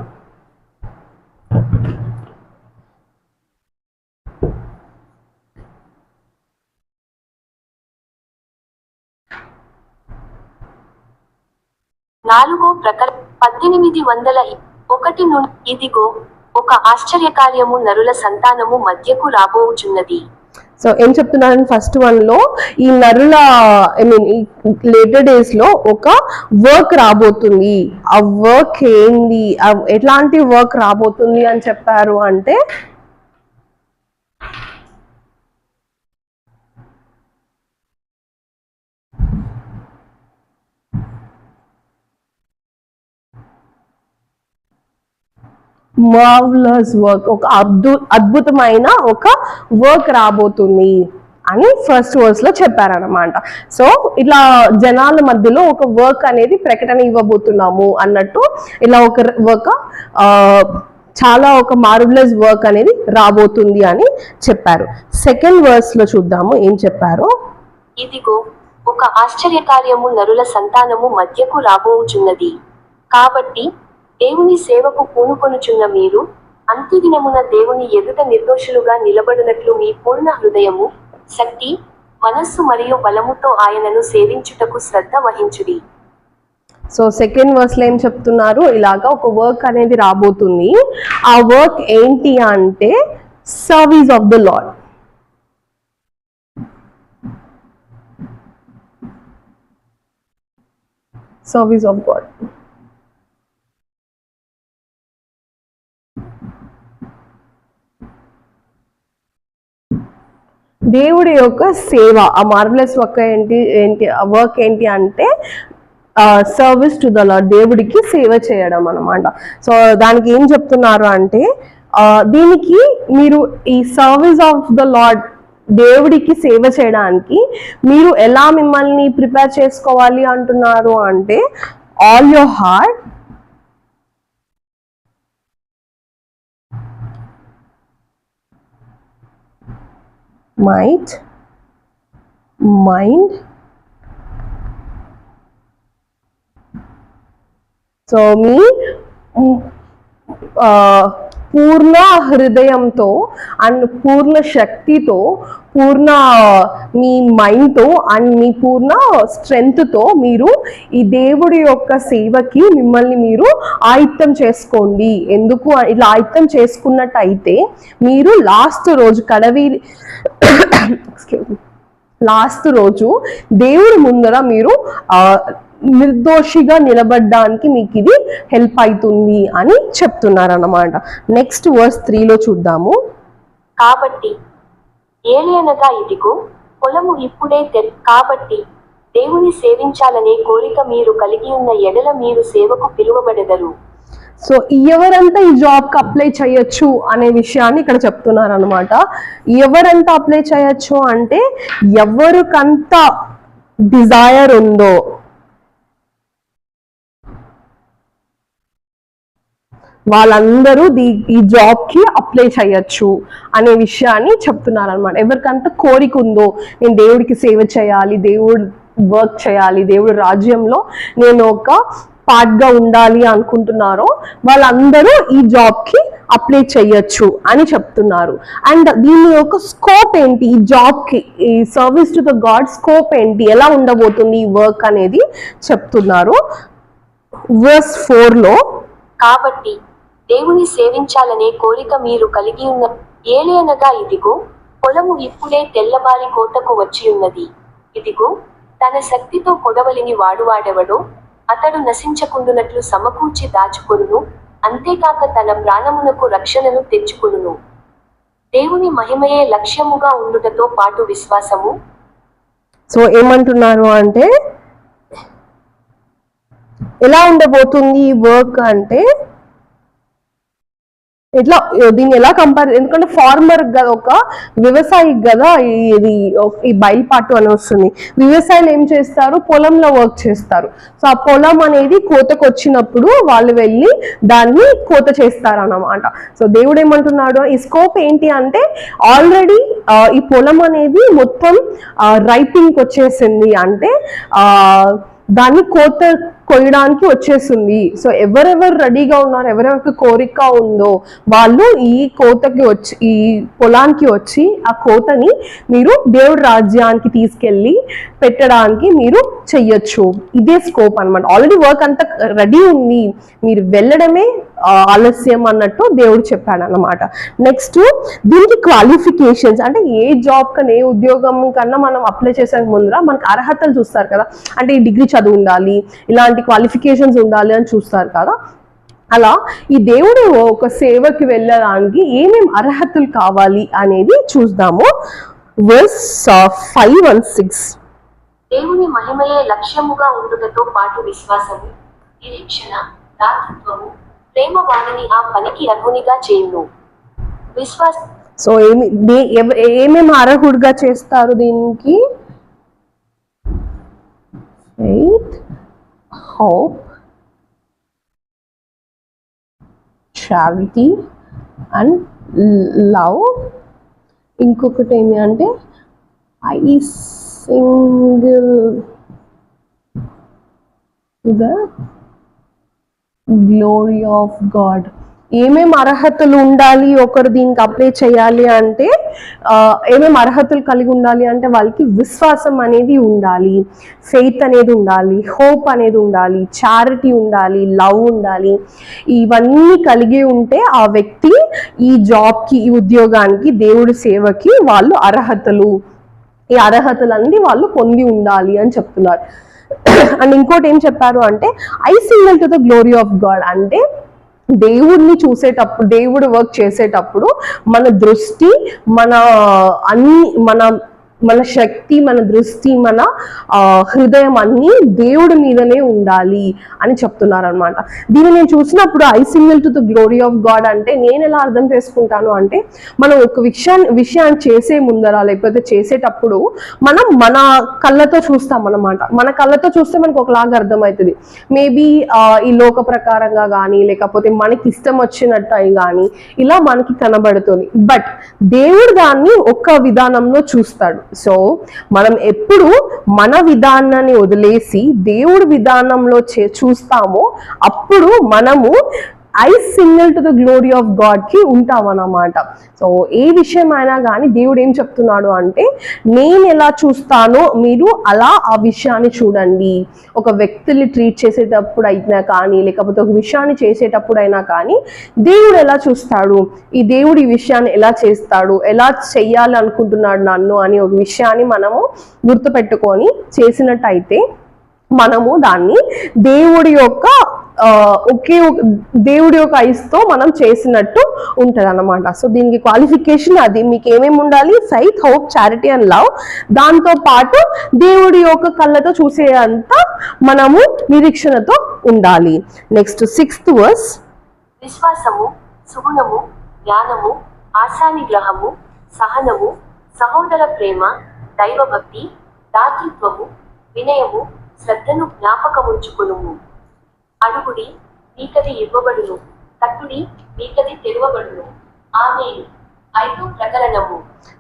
నాలుగో ప్రకటన 1801 నుండి, ఇదిగో ఒక ఆశ్చర్యకార్యము నరుల సంతానము మధ్యకు రాబోచున్నది.
సో ఏం చెప్తున్నారని, ఫస్ట్ 1లో ఈ నరుల ఈ లేటర్ డేస్ లో ఒక వర్క్ రాబోతుంది. ఆ వర్క్ ఏంది, ఎట్లాంటి వర్క్ రాబోతుంది అని చెప్పారు అంటే, మార్వలస్ వర్క్, ఒక అద్భుతమైన ఒక వర్క్ రాబోతుంది. అని ఫస్ట్ వర్స్ లో చెప్పారనమాట. సో ఇట్లా జనాల మధ్యలో ఒక వర్క్ అనేది ప్రకటన ఇవ్వబోతున్నాము అన్నట్టు, ఇలా ఒక చాలా ఒక మార్వెలస్ వర్క్ అనేది రాబోతుంది అని చెప్పారు. సెకండ్ వర్స్ లో చూద్దాము ఏం చెప్పారో.
ఇదిగో ఒక ఆశ్చర్యకార్యము నరుల సంతానము మధ్యకు రాబోవుచున్నది. కాబట్టి దేవుని సేవకు పూనుకొనుచున్న మీరు అంత్యదినమున దేవుని ఎదుట నిర్దోషులుగా నిలబడినట్లు మీ పూర్ణ హృదయము, శక్తి, మనస్సు మరియు బలముతో ఆయనను సేవించుటకు శ్రద్ధ వహించుడి.
సో సెకండ్ వర్స్ లో ఏం చెప్తున్నారు, ఇలాగా ఒక వర్క్ అనేది రాబోతుంది. ఆ వర్క్ ఏంటి అంటే service of the lord. Service of God. దేవుడి యొక్క సేవ, ఆ మార్వెలస్ వర్క్ వర్క్ ఏంటి అంటే సర్వీస్ టు ద లార్డ్, దేవుడికి సేవ చేయడం అన్నమాట. సో దానికి ఏం చెప్తున్నారు అంటే దీనికి మీరు ఈ సర్వీస్ ఆఫ్ ద లార్డ్, దేవుడికి సేవ చేయడానికి మీరు ఎలా మిమ్మల్ని ప్రిపేర్ చేసుకోవాలి అంటున్నారు అంటే all your heart, might, mind. So మీ పూర్ణ హృదయంతో అండ్ పూర్ణ శక్తితో, పూర్ణ మీ మైండ్తో అండ్ మీ పూర్ణ స్ట్రెంగ్త్తో మీరు ఈ దేవుడి యొక్క సేవకి మిమ్మల్ని మీరు ఆయుత్తం చేసుకోండి. ఎందుకు ఇట్లా ఆయుత్తం చేసుకున్నట్టయితే మీరు లాస్ట్ రోజు లాస్ట్ రోజు దేవుడి ముందర మీరు నిర్దోషిగా నిలబడడానికి మీకు ఇది హెల్ప్ అవుతుంది అని చెప్తున్నారు అన్నమాట. నెక్స్ట్ వర్స్ 3లో చూద్దాము.
కాబట్టి ఏలియనగా ఇదిగో పొలము ఇప్పుడే కాబట్టి దేవుని సేవించాలనే కోరిక మీరు కలిగి ఉన్న ఎడల మీరు సేవకు పిలువబడెదరు.
సో ఎవరంతా ఈ జాబ్ కి అప్లై చేయొచ్చు అనే విషయాన్ని ఇక్కడ చెప్తున్నారు అనమాట. ఎవరంతా అప్లై చేయొచ్చు అంటే ఎవరికంత డిజైర్ ఉందో, వాళ్ళందరూ ఈ జాబ్ కి అప్లై చేయొచ్చు అనే విషయాన్ని చెప్తున్నారు అనమాట. ఎవరికంత కోరిక ఉందో, నేను దేవుడికి సేవ చేయాలి, దేవుడు వర్క్ చేయాలి, దేవుడి రాజ్యంలో నేను ఒక పార్ట్ గా ఉండాలి అనుకుంటున్నారో వాళ్ళందరూ ఈ జాబ్ కి అప్లై చేయొచ్చు అని చెప్తున్నారు. అండ్ దీని యొక్క స్కోప్ ఏంటి, ఈ జాబ్ కి, ఈ service to the God scope ఏంటి, ఎలా ఉండబోతుంది ఈ వర్క్ అనేది చెప్తున్నారు. వర్స్ 4లో
కాబట్టి దేవుని సేవించాలనే కోరిక మీరు కలిగి ఉన్న ఏలియనగా ఇదిగో పొలము ఇప్పుడే తెల్లబారి కోతకు వచ్చి ఉన్నది. ఇదిగో తన శక్తితో కొడవలిని వాడువాడెవడో అతడు నశించకుండునట్లు సమకూర్చి దాచుకొనును, అంతేకాక తన ప్రాణమునకు రక్షణను తెచ్చుకొనును. దేవుని మహిమయే లక్ష్యముగా ఉండుటతో పాటు విశ్వాసము.
సో ఏమంటున్నారు అంటే ఎలా ఉండబోతుంది ఈ వర్క్ అంటే, ఇట్లా దీన్ని ఎలా కంపేర్, ఎందుకంటే ఫార్మర్ కదా, ఒక వ్యవసాయి కదా ఇది ఈ బయలుపాటు అని వస్తుంది. వ్యవసాయాలు ఏం చేస్తారు, పొలంలో వర్క్ చేస్తారు. సో ఆ పొలం అనేది కోతకు వచ్చినప్పుడు వాళ్ళు వెళ్ళి దాన్ని కోత చేస్తారు అన్నమాట. సో దేవుడు ఏమంటున్నాడు, ఈ స్కోప్ ఏంటి అంటే ఆల్రెడీ ఈ పొలం అనేది మొత్తం రైపింగ్ వచ్చేసింది, అంటే దాన్ని కొయ్యడానికి వచ్చేసింది. సో ఎవరెవరు రెడీగా ఉన్నారు, ఎవరెవరికి కోరిక ఉందో వాళ్ళు ఈ కోతకి వచ్చి, ఈ పొలానికి వచ్చి ఆ కోతని మీరు దేవుడి రాజ్యానికి తీసుకెళ్ళి పెట్టడానికి మీరు చెయ్యొచ్చు. ఇదే స్కోప్ అన్నమాట. ఆల్రెడీ వర్క్ అంతా రెడీ ఉంది, మీరు వెళ్ళడమే ఆలస్యం అన్నట్టు దేవుడు చెప్పాడు అన్నమాట. నెక్స్ట్ దీనికి క్వాలిఫికేషన్స్, అంటే ఏ జాబ్ కన్నా ఏ ఉద్యోగం కన్నా మనం అప్లై చేసే ముందర మనకు అర్హతలు చూస్తారు కదా, అంటే ఈ డిగ్రీ చదువు ఉండాలి, ఇలాంటి క్వాలిఫికేషన్స్ ఉండాలి అని చూస్తారు కదా. అలా ఈ దేవుడు ఒక సేవకి వెళ్ళడానికి ఏమేం అర్హతలు కావాలి అనేది చూద్దాము. Verse 5 and 6.
దేవుని మహిమయే లక్ష్యముగా ఉండుటతో పాటు విశ్వాసము, నిరీక్షణ, దాతృత్వము, ప్రేమ వారిని ఆ పనికి అర్హునిగా చేయును.
సో ఏమేమి అర్హుడిగా చేస్తారు దీనికి? Faith, hope, charity and love. ఇంకొకటి ఏమి అంటే I single the glory of God. ఏమేమి అర్హతలు ఉండాలి ఒకరు దీనికి అప్లై చేయాలి అంటే, ఏమేమి అర్హతలు కలిగి ఉండాలి అంటే వాళ్ళకి విశ్వాసం అనేది ఉండాలి, ఫెయిత్ అనేది ఉండాలి, హోప్ అనేది ఉండాలి, చారిటీ ఉండాలి, లవ్ ఉండాలి. ఇవన్నీ కలిగి ఉంటే ఆ వ్యక్తి ఈ జాబ్కి, ఈ ఉద్యోగానికి, దేవుడి సేవకి వాళ్ళు అర్హతలు, ఈ అర్హతలన్నీ వాళ్ళు పొంది ఉండాలి అని చెప్తున్నారు. అండ్ ఇంకోటి ఏం చెప్పారు అంటే I single to the glory of God అంటే దేవుడిని చూసేటప్పుడు, దేవుడు వర్క్ చేసేటప్పుడు మన దృష్టి, మన శక్తి, మన దృష్టి, మన హృదయం అన్నీ దేవుడి మీదనే ఉండాలి అని చెప్తున్నారు అనమాట. దీన్ని నేను చూసినప్పుడు I single to the glory of God అంటే నేను ఎలా అర్థం చేసుకుంటాను అంటే, మనం ఒక విషయాన్ని చేసే ముందర లేకపోతే చేసేటప్పుడు మనం మన కళ్ళతో చూస్తాం అన్నమాట. మన కళ్ళతో చూస్తే మనకు ఒకలాగా అర్థమవుతుంది. మేబీ ఈ లోక ప్రకారంగా కానీ లేకపోతే మనకి ఇష్టం వచ్చినట్టు అయి కానీ ఇలా మనకి కనబడుతుంది. బట్ దేవుడు దాన్ని ఒక్క విధానంలో చూస్తాడు. సో మనం ఎప్పుడు మన విధానాన్ని వదిలేసి దేవుడి విధానంలో చూస్తామో అప్పుడు మనము I single to the glory of God కి ఉంటామన్నమాట. సో ఏ విషయమైనా కానీ దేవుడు ఏం చెప్తున్నాడు అంటే, నేను ఎలా చూస్తానో మీరు అలా ఆ విషయాన్ని చూడండి. ఒక వ్యక్తిని ట్రీట్ చేసేటప్పుడు అయినా కానీ లేకపోతే ఒక విషయాన్ని చేసేటప్పుడైనా కానీ దేవుడు ఎలా చూస్తాడు, ఈ దేవుడు ఈ విషయాన్ని ఎలా చేస్తాడు, ఎలా చెయ్యాలి అనుకుంటున్నాడు నన్ను అని ఒక విషయాన్ని మనము గుర్తుపెట్టుకొని చేసినట్టయితే మనము దాన్ని దేవుడి యొక్క ఐస్తో మనం చేసినట్టు ఉంటుంది అన్నమాట. సో దీనికి క్వాలిఫికేషన్ అది. మీకు ఏమేమి ఉండాలి? Faith, hope, charity and love. దాంతో పాటు దేవుడి యొక్క కళ్ళతో చూసేంత మనము నిరీక్షణతో ఉండాలి. Next 6th verse.
విశ్వాసము, సుగుణము, జ్ఞానము, ఆశానిగ్రహము, సహనము, సహోదర ప్రేమ, దైవభక్తి, దాతృత్వము, వినయము, శ్రద్ధను జ్ఞాపకముంచుకొనుము. అడుగుడి, మీకది ఇవ్వబడును, తట్టుడి, మీకది తెరవబడును. ఆమేన్. 5 ప్రకరణము.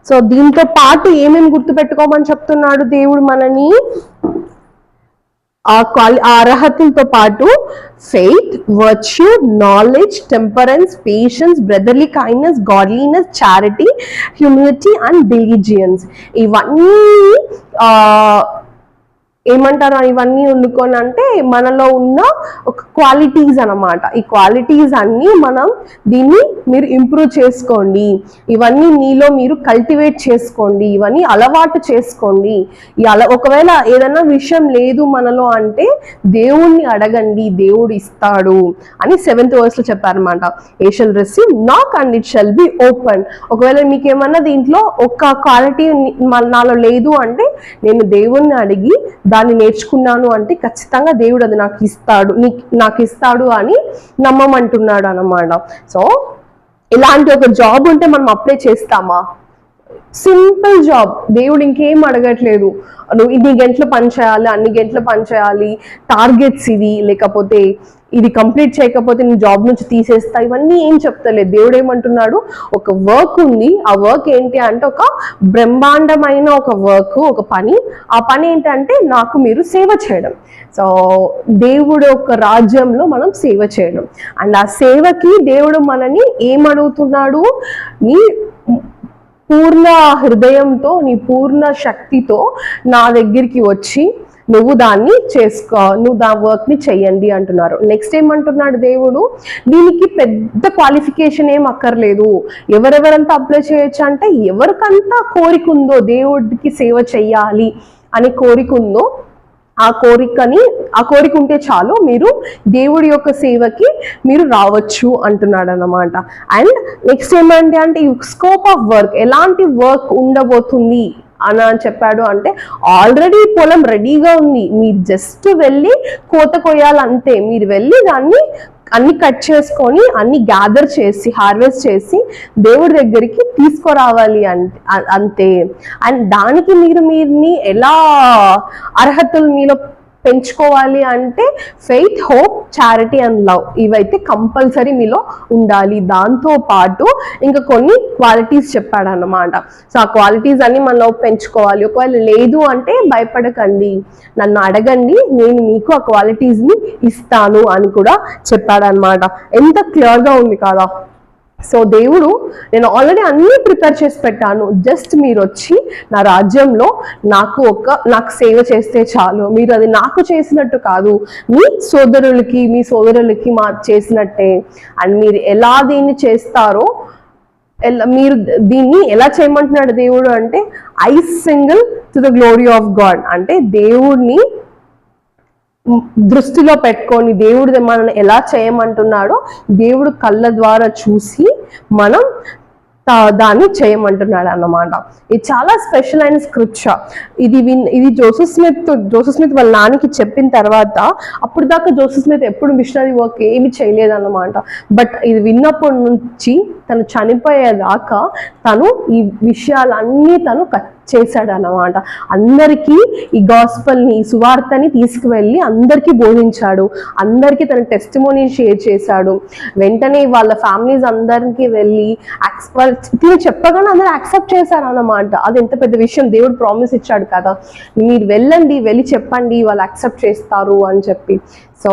సో దీంతో పాటు ఏమేమి గుర్తుపెట్టుకోమని చెప్తున్నాడు దేవుడు మనని? ఆ అర్హతలతో పాటు faith, virtue, knowledge, temperance, patience, brotherly kindness, godliness, charity, humility and diligence. ఇవన్నీ ఏమంటారు? ఇవన్నీ వండుకొని అంటే మనలో ఉన్న ఒక క్వాలిటీస్ అన్నమాట. ఈ క్వాలిటీస్ అన్నీ దీన్ని మీరు ఇంప్రూవ్ చేసుకోండి, ఇవన్నీ మీలో మీరు కల్టివేట్ చేసుకోండి, ఇవన్నీ అలవాటు చేసుకోండి. ఒకవేళ ఏదైనా విషయం లేదు మనలో అంటే దేవుణ్ణి అడగండి, దేవుడు ఇస్తాడు అని 7th verse లో చెప్పారనమాట. Ye shall receive, knock and it shall be open. ఒకవేళ మీకు ఏమన్నా దీంట్లో ఒక క్వాలిటీ నాలో లేదు అంటే నేను దేవుణ్ణి అడిగి దాన్ని నేర్చుకున్నాను అంటే ఖచ్చితంగా దేవుడు అది నాకు ఇస్తాడు అని నమ్మమంటున్నాడు అన్నమాట. సో ఇలాంటి ఒక జాబ్ ఉంటే మనం అప్లై చేస్తామా? సింపుల్ జాబ్, దేవుడు ఇంకేం అడగట్లేదు. నువ్వు ఇన్ని గంటలు పని చేయాలి, అన్ని గంటలు పని చేయాలి, టార్గెట్స్ ఇవి, లేకపోతే ఇది కంప్లీట్ చేయకపోతే నేను జాబ్ నుంచి తీసేస్తా, ఇవన్నీ ఏం చెప్తలేదు. దేవుడు ఏమంటున్నాడు? ఒక వర్క్ ఉంది. ఆ వర్క్ ఏంటి అంటే ఒక బ్రహ్మాండమైన ఒక వర్క్, ఒక పని. ఆ పని ఏంటంటే నాకు మీరు సేవ చేయడం. సో దేవుడు ఒక రాజ్యంలో మనం సేవ చేయడం. అండ్ ఆ సేవకి దేవుడు మనని ఏమడుగుతున్నాడు? నీ పూర్ణ హృదయంతో, నీ పూర్ణ శక్తితో నా దగ్గరికి వచ్చి నువ్వు దాన్ని చేసుకో, నువ్వు వర్క్ ని చెయ్యండి అంటున్నారు. నెక్స్ట్ ఏమంటున్నాడు దేవుడు? దీనికి పెద్ద క్వాలిఫికేషన్ ఏం అక్కర్లేదు. ఎవరెవరంతా అప్లై చేయొచ్చు అంటే ఎవరికంతా కోరిక ఉందో, దేవుడికి సేవ చెయ్యాలి అని కోరిక ఉందో ఆ కోరిక ఉంటే చాలు, మీరు దేవుడి యొక్క సేవకి మీరు రావచ్చు అంటున్నాడు అన్నమాట. అండ్ నెక్స్ట్ ఏమంటే అంటే స్కోప్ ఆఫ్ వర్క్, ఎలాంటి వర్క్ ఉండబోతుంది అని చెప్పాడు అంటే ఆల్రెడీ పొలం రెడీగా ఉంది, మీరు జస్ట్ వెళ్ళి కోత కొయ్యాలంతే. మీరు వెళ్ళి దాన్ని అన్ని కట్ చేసుకొని అన్ని గ్యాదర్ చేసి హార్వెస్ట్ చేసి దేవుడి దగ్గరికి తీసుకురావాలి అంతే. అండ్ దానికి మీరుని ఎలా అర్హతలు మీలో పెంచుకోవాలి అంటే faith, hope, charity and love ఇవైతే కంపల్సరీ మీలో ఉండాలి. దాంతో పాటు ఇంకా కొన్ని క్వాలిటీస్ చెప్పాడు అన్నమాట. సో ఆ క్వాలిటీస్ అన్ని మనలో పెంచుకోవాలి. ఒకవేళ లేదు అంటే భయపడకండి, నన్ను అడగండి, నేను మీకు ఆ క్వాలిటీస్ని ఇస్తాను అని కూడా చెప్పాడు అనమాట. ఎంత క్లియర్గా ఉంది కదా. సో దేవుడు నేను ఆల్రెడీ అన్నీ ప్రిపేర్ చేసి పెట్టాను, జస్ట్ మీరు వచ్చి నా రాజ్యంలో నాకు సేవ చేస్తే చాలు. మీరు అది నాకు చేసినట్టు కాదు, మీ సోదరులకి చేసినట్టే. అండ్ మీరు ఎలా దీన్ని చేస్తారో, మీరు దీన్ని ఎలా చేయమంటున్నాడు దేవుడు అంటే I single to the glory of God. అంటే దేవుడిని దృష్టిలో పెట్టుకొని దేవుడు మనల్ని ఎలా చేయమంటున్నాడో దేవుడు కళ్ళ ద్వారా చూసి మనం దాన్ని చేయమంటున్నాడు అన్నమాట. ఇది చాలా స్పెషల్ అయిన స్క్రిప్చర్. ఇది జోసెఫ్ స్మిత్ వాళ్ళ నాన్నకి చెప్పిన తర్వాత అప్పుడు దాకా జోసెఫ్ స్మిత్ ఎప్పుడు మిషనరీ వర్క్ ఏమి చేయలేదన్నమాట. బట్ ఇది విన్నప్పటి నుంచి తను చనిపోయేదాకా తను ఈ విషయాలన్నీ తను చేశాడు అన్నమాట. అందరికీ ఈ గాస్పల్ని, ఈ సువార్తని తీసుకువెళ్ళి అందరికీ బోధించాడు, అందరికీ తన టెస్టిమోనీ షేర్ చేశాడు. వెంటనే వాళ్ళ ఫ్యామిలీస్ అందరికీ వెళ్ళి తిని చెప్పగానే అందరూ యాక్సెప్ట్ చేశారు అన్నమాట. అది ఎంత పెద్ద విషయం. దేవుడు ప్రామిస్ ఇచ్చాడు కదా, మీరు వెళ్ళి చెప్పండి, వాళ్ళు యాక్సెప్ట్ చేస్తారు అని చెప్పి. సో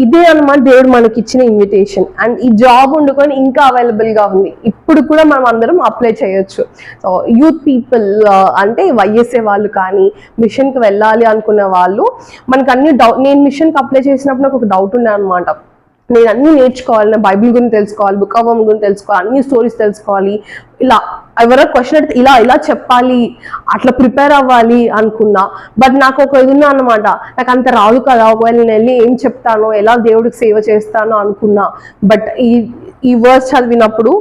ఇదే అన్నమాట దేవుడు మనకి ఇచ్చిన ఇన్విటేషన్. అండ్ ఈ జాబ్ వండుకొని ఇంకా అవైలబుల్గా ఉంది, ఇప్పుడు కూడా మనం అందరం అప్లై చేయొచ్చు. సో యూత్ పీపుల్ అంటే వైఎస్ఏ వాళ్ళు కానీ మిషన్కి వెళ్ళాలి అనుకునే వాళ్ళు మనకు అన్ని నేను మిషన్కి అప్లై చేసినప్పుడు నాకు ఒక డౌట్ ఉండే అనమాట. నేను అన్నీ నేర్చుకోవాలి, నేను బైబిల్ గురించి తెలుసుకోవాలి, బుక్ ఆఫ్ మోర్మన్ గురించి తెలుసుకోవాలి, అన్ని స్టోరీస్ తెలుసుకోవాలి, ఇలా ఎవరైనా క్వశ్చన్ అడిగితే ఇలా చెప్పాలి, అట్లా ప్రిపేర్ అవ్వాలి అనుకున్నా. బట్ నాకు ఒక ఇది ఉన్నా అనమాట, నాకు అంత రాదు కదా, ఒకవేళ నేను వెళ్ళి ఏం చెప్తానో, ఎలా దేవుడికి సేవ చేస్తానో అనుకున్నా. బట్ ఈ వర్డ్స్ చదివినప్పుడు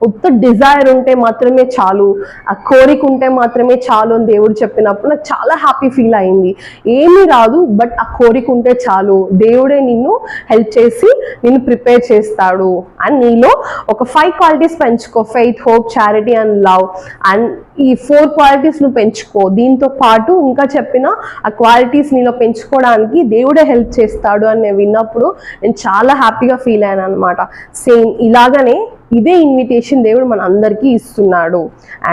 ఉత్త డిజైర్ ఉంటే మాత్రమే చాలు, ఆ కోరిక ఉంటే మాత్రమే చాలు అని దేవుడు చెప్పినప్పుడు నాకు చాలా హ్యాపీ ఫీల్ అయింది. ఏమీ రాదు, బట్ ఆ కోరిక ఉంటే చాలు, దేవుడే నిన్ను హెల్ప్ చేసి నిన్ను ప్రిపేర్ చేస్తాడు. అండ్ నీలో ఒక 5 క్వాలిటీస్ పెంచుకో, faith, hope, charity and love. And ఈ 4 క్వాలిటీస్ నువ్వు పెంచుకో. దీంతో పాటు ఇంకా చెప్పిన ఆ క్వాలిటీస్ నీలో పెంచుకోవడానికి దేవుడే హెల్ప్ చేస్తాడు అని నేను విన్నప్పుడు నేను చాలా హ్యాపీగా ఫీల్ అయ్యాను అనమాట. సేమ్ ఇలాగనే ఇదే ఇన్విటేషన్ దేవుడు మన అందరికీ ఇస్తున్నాడు.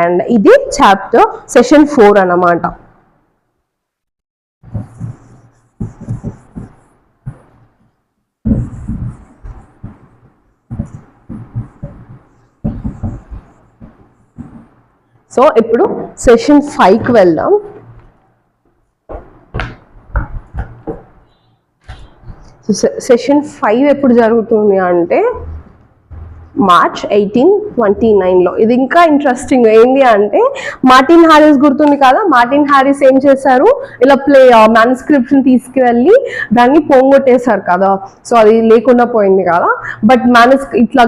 అండ్ ఇదే చాప్టర్ సెషన్ 4 అన్నమాట. సో ఇప్పుడు సెషన్ 5కి వెళ్దాం. సెషన్ 5 ఎప్పుడు జరుగుతుంది అంటే మార్చ్ 1829లో. ఇది ఇంకా ఇంట్రెస్టింగ్ ఏంటి అంటే మార్టిన్ హారిస్ గుర్తుంది కదా, మార్టిన్ హారిస్ ఏం చేశారు, ఇలా మ్యానుస్క్రిప్ట్ని తీసుకువెళ్ళి దాన్ని పోగొట్టేశారు కదా. సో అది లేకుండా పోయింది కదా. బట్ ఇట్లా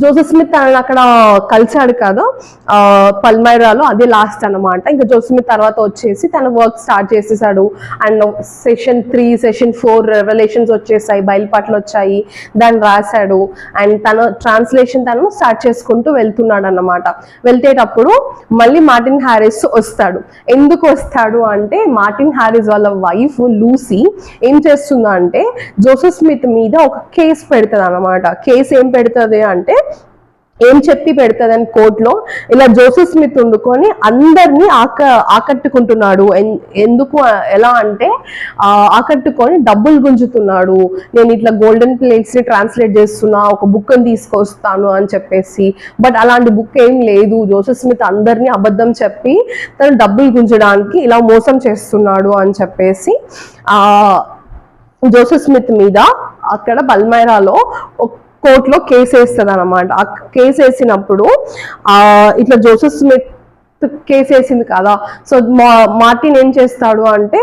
జోసెఫ్ స్మిత్ అక్కడ కలిసాడు కదా పల్మైరాలో, అదే లాస్ట్ అనమాట. ఇంకా జోసెఫ్ స్మిత్ తర్వాత వచ్చేసి తన వర్క్ స్టార్ట్ చేసేసాడు. అండ్ సెషన్ 3, సెషన్ 4 రెవల్యూషన్స్ వచ్చేసాయి, బయలుపాట్లు వచ్చాయి, దాన్ని రాశాడు. అండ్ తన ట్రాన్స్లేషన్ తను స్టార్ట్ చేసుకుంటూ వెళ్తున్నాడు అన్నమాట. వెళ్తేటప్పుడు మళ్ళీ మార్టిన్ హారిస్ వస్తాడు. ఎందుకు వస్తాడు అంటే మార్టిన్ హారిస్ వాళ్ళ వైఫ్ లూసీ ఏం చేస్తుందా అంటే జోసెఫ్ స్మిత్ మీద ఒక కేసు పెడుతుంది అన్నమాట. కేసు ఏం పెడుతుంది అంటే ఏం చెప్పి పెడతాదని కోర్టులో, ఇలా జోసెఫ్ స్మిత్ వండుకొని అందరినీ ఆకట్టుకుంటున్నాడు. ఎందుకు ఎలా అంటే ఆకట్టుకొని డబ్బులు గుంజుతున్నాడు, నేను ఇట్లా గోల్డెన్ ప్లేట్స్ని ట్రాన్స్లేట్ చేస్తున్నా, ఒక బుక్ని తీసుకొస్తాను అని చెప్పేసి. బట్ అలాంటి బుక్ ఏం లేదు. జోసెఫ్ స్మిత్ అందరినీ అబద్ధం చెప్పి తను డబ్బులు గుంజడానికి ఇలా మోసం చేస్తున్నాడు అని చెప్పేసి జోసెఫ్ స్మిత్ మీద అక్కడ పల్మైరాలో కోర్టులో కేసు వేస్తుంది అనమాట. ఆ కేసు వేసినప్పుడు ఇట్లా జోసెఫ్ స్మిత్ కేసు వేసింది కదా. సో మార్టిన్ ఏం చేస్తాడు అంటే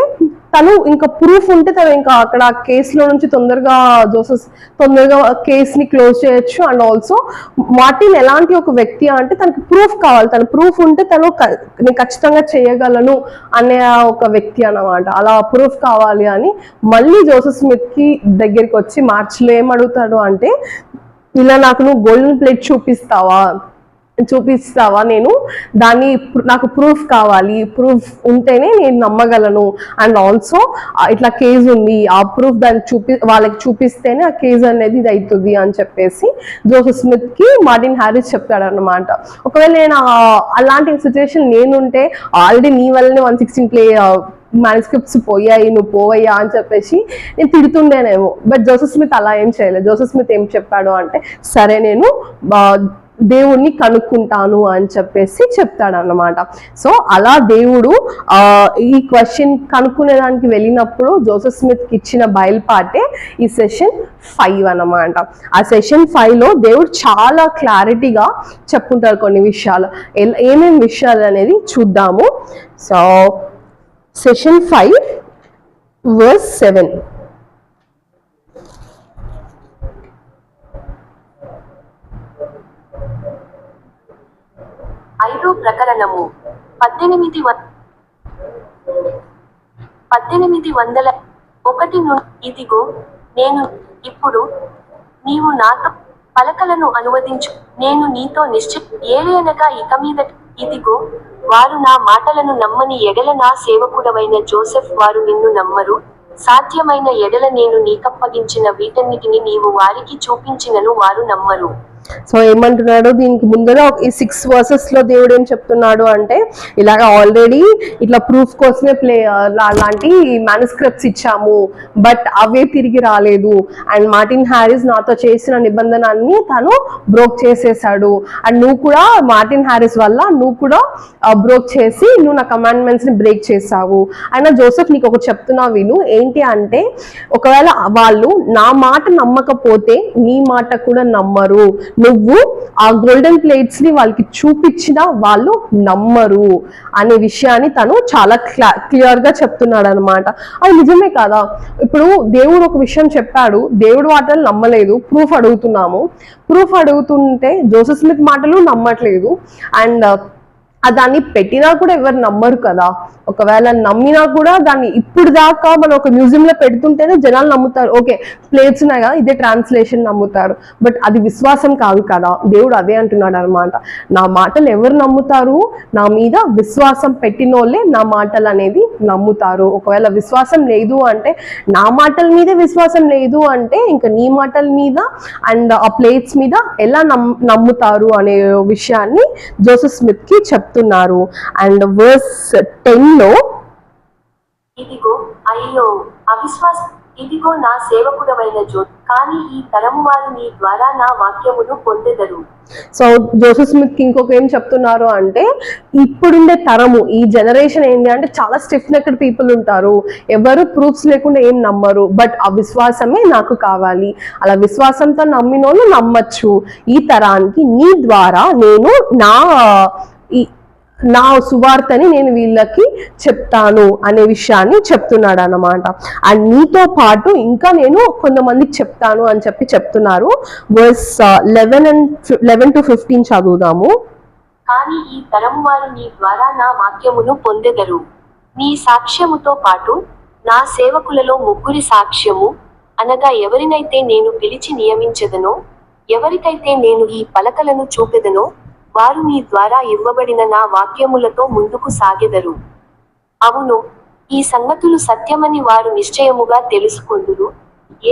తను ఇంకా ప్రూఫ్ ఉంటే తను ఇంకా అక్కడ కేసులో నుంచి తొందరగా కేసుని క్లోజ్ చేయొచ్చు. అండ్ ఆల్సో మార్టిన్ ఎలాంటి ఒక వ్యక్తి అంటే తనకి ప్రూఫ్ కావాలి, తన ప్రూఫ్ ఉంటే నేను ఖచ్చితంగా చేయగలను అనే ఒక వ్యక్తి అన్నమాట. అలా ప్రూఫ్ కావాలి అని మళ్ళీ జోసెఫ్ స్మిత్ కి దగ్గరికి వచ్చి మార్చిలో ఏం అడుగుతాడు అంటే, ఇలా నాకు నువ్వు గోల్డెన్ ప్లేట్ చూపిస్తావా, నేను దాన్ని నాకు ప్రూఫ్ కావాలి, ప్రూఫ్ ఉంటేనే నేను నమ్మగలను. అండ్ ఆల్సో ఇట్లా కేసు ఉంది, ఆ ప్రూఫ్ దాన్ని వాళ్ళకి చూపిస్తేనే ఆ కేసు అనేది ఇది అవుతుంది అని చెప్పేసి జోసెఫ్ స్మిత్ కి మార్టిన్ హ్యారిస్ చెప్తాడు అనమాట. ఒకవేళ నేను అలాంటి సిచ్యువేషన్ నేనుంటే ఆల్రెడీ నీ వల్లనే 116 మ్యానుస్క్రిప్ట్స్ పోయాయి, నువ్వు పోవయ్యా అని చెప్పేసి నేను తిడుతుండేనేమో. బట్ జోసెఫ్ స్మిత్ అలా ఏం చేయలేదు. జోసెఫ్ స్మిత్ ఏం చెప్పాడు అంటే, సరే నేను దేవుణ్ణి కనుక్కుంటాను అని చెప్పేసి చెప్తాడు అన్నమాట. సో అలా దేవుడు ఈ క్వశ్చన్ కనుక్కునేదానికి వెళ్ళినప్పుడు జోసెఫ్ స్మిత్ కి ఇచ్చిన బయలుపాటే ఈ సెషన్ 5 అన్నమాట. ఆ సెషన్ 5లో దేవుడు చాలా క్లారిటీగా చెప్పుకుంటారు కొన్ని విషయాలు. ఏమేమి విషయాలు అనేది చూద్దాము. So session 5 verse 7.
ఐదో ప్రకరణము 1801 ఇదిగో నేను ఇప్పుడు నీవు నాతో పలకలను అనువదించు, నేను నీతో ఏలయనగా ఇక మీద ఇదిగో వారు నా మాటలను నమ్మని ఎడల నా సేవకుడవైన జోసెఫ్ వారు నిన్ను నమ్మరు, సాధ్యమైన ఎడల నేను నీకప్పగించిన వీటన్నిటిని నీవు వారికి చూపించినను వారు నమ్మరు.
సో ఏమంటున్నాడు దీనికి ముందర ఈ 6 verses లో దేవుడు ఏం చెప్తున్నాడు అంటే, ఇలాగ ఆల్రెడీ ఇట్లా ప్రూఫ్ కోసమే లాంటి మ్యానుస్క్రిప్ట్స్ ఇచ్చాము, బట్ అవే తిరిగి రాలేదు. అండ్ మార్టిన్ హ్యారిస్ నాతో చేసిన నిబంధనని తను బ్రోక్ చేసేసాడు. అండ్ నువ్వు కూడా మార్టిన్ హ్యారిస్ వల్ల నువ్వు కూడా బ్రోక్ చేసి నువ్వు నా కమాండ్మెంట్స్ ని బ్రేక్ చేసావు. అండ్ జోసెఫ్ నీకు ఒకటి చెప్తున్నా విను, ఏంటి అంటే ఒకవేళ వాళ్ళు నా మాట నమ్మకపోతే నీ మాట కూడా నమ్మరు. నువ్వు ఆ గోల్డెన్ ప్లేట్స్ ని వాళ్ళకి చూపించినా వాళ్ళు నమ్మరు అనే విషయాన్ని తను చాలా క్లియర్ గా చెప్తున్నాడు అనమాట. అది నిజమే కదా. ఇప్పుడు దేవుడు ఒక విషయం చెప్పాడు, దేవుడు మాటలు నమ్మలేదు, ప్రూఫ్ అడుగుతున్నాము. ప్రూఫ్ అడుగుతుంటే జోసెఫ్ స్మిత్ మాటలు నమ్మట్లేదు. అండ్ దాన్ని పెట్టినా కూడా ఎవరు నమ్మరు కదా. ఒకవేళ నమ్మినా కూడా దాన్ని ఇప్పుడు దాకా మనం ఒక మ్యూజియంలో పెడుతుంటేనే జనాలు నమ్ముతారు. ఓకే ప్లేట్స్ ఉన్నాయి కదా, ఇదే ట్రాన్స్లేషన్ నమ్ముతారు. బట్ అది విశ్వాసం కాదు కదా. దేవుడు అదే అంటున్నాడు అనమాట, నా మాటలు ఎవరు నమ్ముతారు, నా మీద విశ్వాసం పెట్టినోళ్ళే నా మాటలు అనేది నమ్ముతారు. ఒకవేళ విశ్వాసం లేదు అంటే, నా మాటల మీదే విశ్వాసం లేదు అంటే ఇంకా నీ మాటల మీద అండ్ ఆ ప్లేట్స్ మీద ఎలా నమ్ముతారు అనే విషయాన్ని జోసెఫ్ స్మిత్ కి చెప్తున్నారు. అండ్ వర్స్ 10లో
ఇదిగో అయ్యో అవిశ్వాసం, ఇదిగో నా సేవకుడవైన కానీ ఈ తరము వారు నీ ద్వారా నా వాక్యమును పొందెదరు.
సో జోసెఫ్ స్మిత్ ఇంకొక ఏం చెప్తున్నారు అంటే, ఇప్పుడుండే తరము ఈ జనరేషన్ ఏంటి అంటే చాలా స్టిఫ్ నెక్డ్ పీపుల్ ఉంటారు, ఎవరు ప్రూఫ్స్ లేకుండా ఏం నమ్మరు. బట్ ఆ విశ్వాసమే నాకు కావాలి, అలా విశ్వాసంతో నమ్మిన వాళ్ళు నమ్మచ్చు. ఈ తరానికి నీ ద్వారా నేను నా సువార్తని నేను వీళ్ళకి చెప్తాను అనే విషయాన్ని చెప్తున్నాడు అన్నమాట. అండ్ నీతో పాటు ఇంకా నేను కొంతమందికి చెప్తాను అని చెప్తున్నారు. వర్స్ 11 to 15 చదువుదాము.
కానీ ఈ తరము వారు నీ ద్వారా నా వాక్యమును పొందెదరు, నీ సాక్ష్యముతో పాటు నా సేవకులలో 3 సాక్ష్యము, అనగా ఎవరినైతే నేను పిలిచి నియమించెదనో, ఎవరికైతే నేను ఈ పలకలను చూపెదనో, వారు నీ ద్వారా ఇవ్వబడిన నా వాక్యములతో ముందుకు సాగెదరు. అవును, ఈ సంగతులు సత్యమని వారు నిశ్చయముగా తెలుసుకొందురు,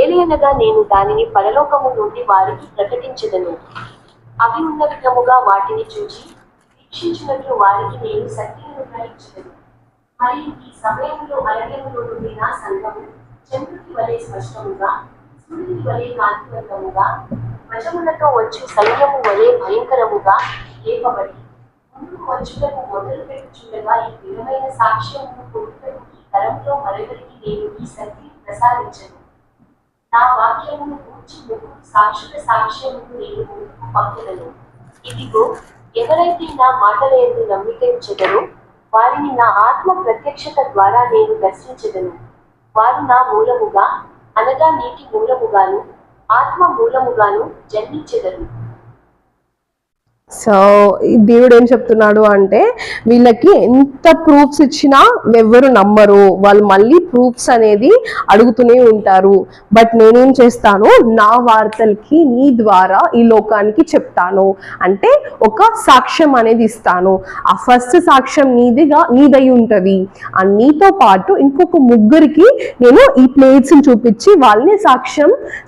ఏలయనగా నేను దానిని పరలోకము నుండి వారికి ప్రకటించెదను. అవి ఉన్న విధముగా వాటిని చూచి వీక్షించినట్లు వారికి నేను సత్యమును గ్రహించెదను. మరియు ఈ సమయంలో అరణ్యములో నుండి నా సంఘము చంద్రుని వలె స్పష్టముగా, సూర్యుని వలె కాంతివంతముగా, వజములతో వచ్చు సైన్యము వలె భయంకరముగా లేపబడి ముందుకు వచ్చుటకు మొదలు పెట్టుచుండగా ఈ విధమైన సాక్ష్యమును పొందుటకు ఈ తరములో మరెవరికి నేను ఈ శక్తిని ప్రసాదించను. నా వాక్యమును గూర్చి 3 సాక్షుల సాక్ష్యమును నేను ముందుకు పంపెదను. ఇదిగో ఎవరైతే నా మాటలయందు నమ్మిక ఉంచెదరో వారిని నా ఆత్మ ప్రత్యక్షత ద్వారా నేను దర్శించెదను. వారు నా మూలముగా అనగా నీటి మూలముగాను ఆత్మ మూలముగాను జన్మించెదరు.
సో దేవుడు ఏం చెప్తున్నాడు అంటే వీళ్ళకి ఎంత ప్రూఫ్స్ ఇచ్చినా ఎవరు నమ్మరు, వాళ్ళు మళ్ళీ ప్రూఫ్స్ అనేది అడుగుతూనే ఉంటారు. బట్ నేనేం చేస్తాను, నా వార్తలకి నీ ద్వారా ఈ లోకానికి చెప్తాను, అంటే ఒక సాక్ష్యం అనేది ఇస్తాను. ఆ ఫస్ట్ సాక్ష్యం నీదై ఉంటుంది. ఆ నీతో పాటు ఇంకొక ముగ్గురికి నేను ఈ ప్లేట్స్ని చూపించి వాళ్ళని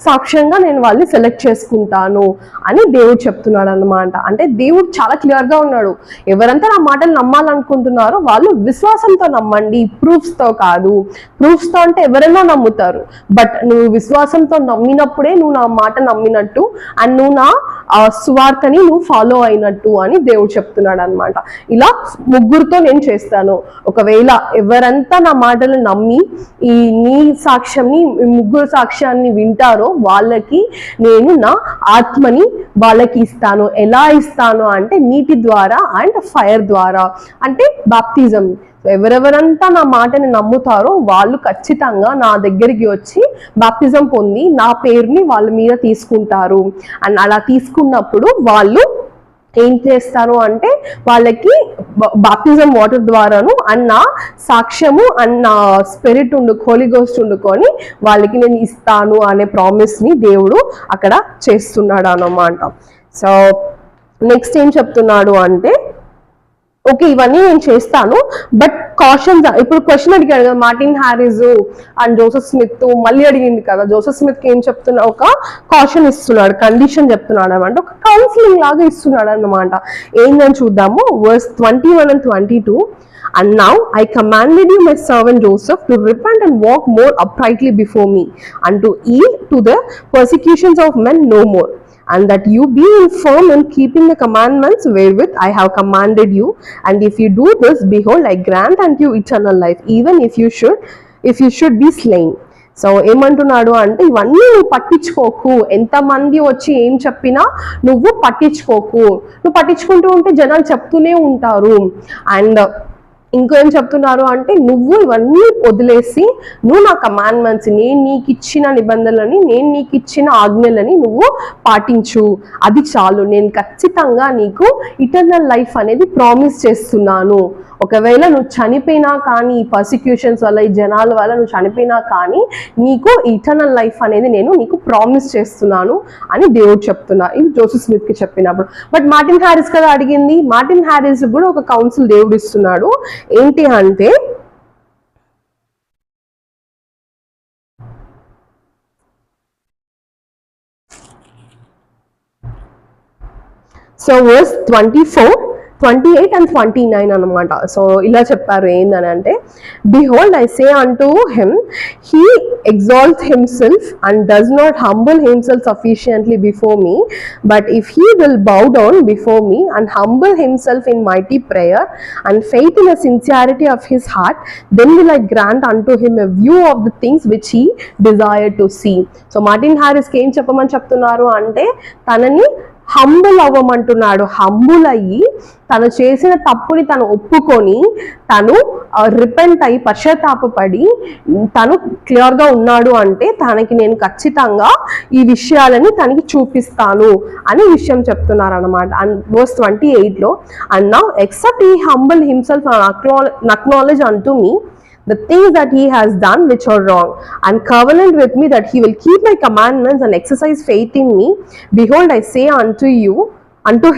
సాక్ష్యంగా నేను వాళ్ళని సెలెక్ట్ చేసుకుంటాను అని దేవుడు చెప్తున్నాడు అన్నమాట. అంటే దేవుడు చాలా క్లియర్ గా ఉన్నాడు, ఎవరంతా నా మాటలు నమ్మాలనుకుంటున్నారో వాళ్ళు విశ్వాసంతో నమ్మండి, ప్రూఫ్స్ తో కాదు. ప్రూఫ్స్ తో అంటే ఎవరైనా నమ్ముతారు, బట్ నువ్వు విశ్వాసంతో నమ్మినప్పుడే నువ్వు నా మాట నమ్మినట్టు అండ్ నువ్వు నా సువార్తని నువ్వు ఫాలో అయినట్టు అని దేవుడు చెప్తున్నాడు అనమాట. ఇలా ముగ్గురుతో నేను చేస్తాను. ఒకవేళ ఎవరంతా నా మాటలు నమ్మి ఈ నీ సాక్ష్యంని, ముగ్గురు సాక్ష్యాన్ని వింటారో వాళ్ళకి నేను నా ఆత్మని వాళ్ళకి ఇస్తాను. ఎలా ఇస్తాను అంటే నీటి ద్వారా అండ్ ఫైర్ ద్వారా, అంటే బాప్తిజం. ఎవరెవరంతా నా మాటని నమ్ముతారో వాళ్ళు ఖచ్చితంగా నా దగ్గరికి వచ్చి బాప్తిజం పొంది నా పేరుని వాళ్ళ మీద తీసుకుంటారు. అండ్ అలా తీసుకున్నప్పుడు వాళ్ళు ఏం చేస్తారు అంటే వాళ్ళకి బాప్తిజం వాటర్ ద్వారాను అన్న సాక్ష్యము అన్న స్పిరిట్ హోలీ గోస్ట్ వండుకొని వాళ్ళకి నేను ఇస్తాను అనే ప్రామిస్ ని దేవుడు అక్కడ చేస్తున్నాడు అన్నమాట. సో నెక్స్ట్ ఏం చెప్తున్నాడు అంటే ఓకే ఇవన్నీ నేను చేస్తాను, బట్ కాషన్స్. ఇప్పుడు క్వశ్చన్ అడిగాడు కదా Martin Harris and Joseph Smith, మళ్ళీ అడిగింది కదా. జోసెఫ్ స్మిత్ కి ఏం చెప్తున్నా, ఒక కాషన్ ఇస్తున్నాడు, కండిషన్ చెప్తున్నాడు అనమాట, ఒక కౌన్సిలింగ్ లాగా ఇస్తున్నాడు అన్నమాట. ఏందని చూద్దాము. Verse 21 and 22. And now I commanded you, my servant Joseph, to repent and walk more uprightly before me, and to yield to the persecutions of men no more. And that you be firm in keeping the commandments wherewith I have commanded you. And if you do this, behold, I grant unto you eternal life, even if you should be slain. So ఏమంటున్నాడు అంటే ఇవన్నీ నువ్వు పట్టించుకోకు, ఎంతమంది వచ్చి ఏం చెప్పినా నువ్వు పట్టించుకోకు. నువ్వు పట్టించుకుంటూ ఉంటే జనాలు చెప్తూనే ఉంటారు. అండ్ ఇంకేం చెప్తున్నారు అంటే నువ్వు ఇవన్నీ వదిలేసి నువ్వు నా కమాండ్మెంట్స్, నేను నీకు ఇచ్చిన నిబంధనలని, నేను నీకు ఇచ్చిన ఆజ్ఞలని నువ్వు పాటించు, అది చాలు. నేను ఖచ్చితంగా నీకు ఇటర్నల్ లైఫ్ అనేది ప్రామిస్ చేస్తున్నాను. ఒకవేళ నువ్వు చనిపోయినా కానీ, ఈ పర్సిక్యూషన్స్ వల్ల, ఈ జనాల వల్ల నువ్వు చనిపోయినా కానీ నీకు ఇటర్నల్ లైఫ్ అనేది నేను నీకు ప్రామిస్ చేస్తున్నాను అని దేవుడు చెప్తున్నా. ఇది జోసెఫ్ స్మిత్ కి చెప్పినప్పుడు. బట్ మార్టిన్ హ్యారిస్ కదా అడిగింది, మార్టిన్ హ్యారిస్ కూడా ఒక కౌన్సిల్ దేవుడు ఇస్తున్నాడు. ఏంటి అంటే సో వర్స్ 24, 28 and 29 అనమాట. సో ఇలా చెప్పారు ఏందని అంటే, behold I say unto him, he exalts himself and does not humble himself sufficiently before me, but if he will bow down before me and humble himself in mighty prayer and faith in the sincerity of his heart, then will I grant unto him a view of the things which he desired to see. So Martin Harris కి ఏం చెప్పమని చెప్తున్నారు అంటే తనని హంబుల్ అవ్వమంటున్నాడు. హంబుల్ అయ్యి తను చేసిన తప్పుని తను ఒప్పుకొని తను రిపెంట్ అయ్యి పశ్చాత్తాపడి తను క్లియర్గా ఉన్నాడు అంటే తనకి నేను ఖచ్చితంగా ఈ విషయాలని తనకి చూపిస్తాను అని విషయం చెప్తున్నారు అనమాట. అండ్ వర్స్ 28లో, and now except he humble himself and acknowledge unto me the things that he has done which are wrong, and covenant with me that he will keep my commandments and exercise faith in me, behold I say unto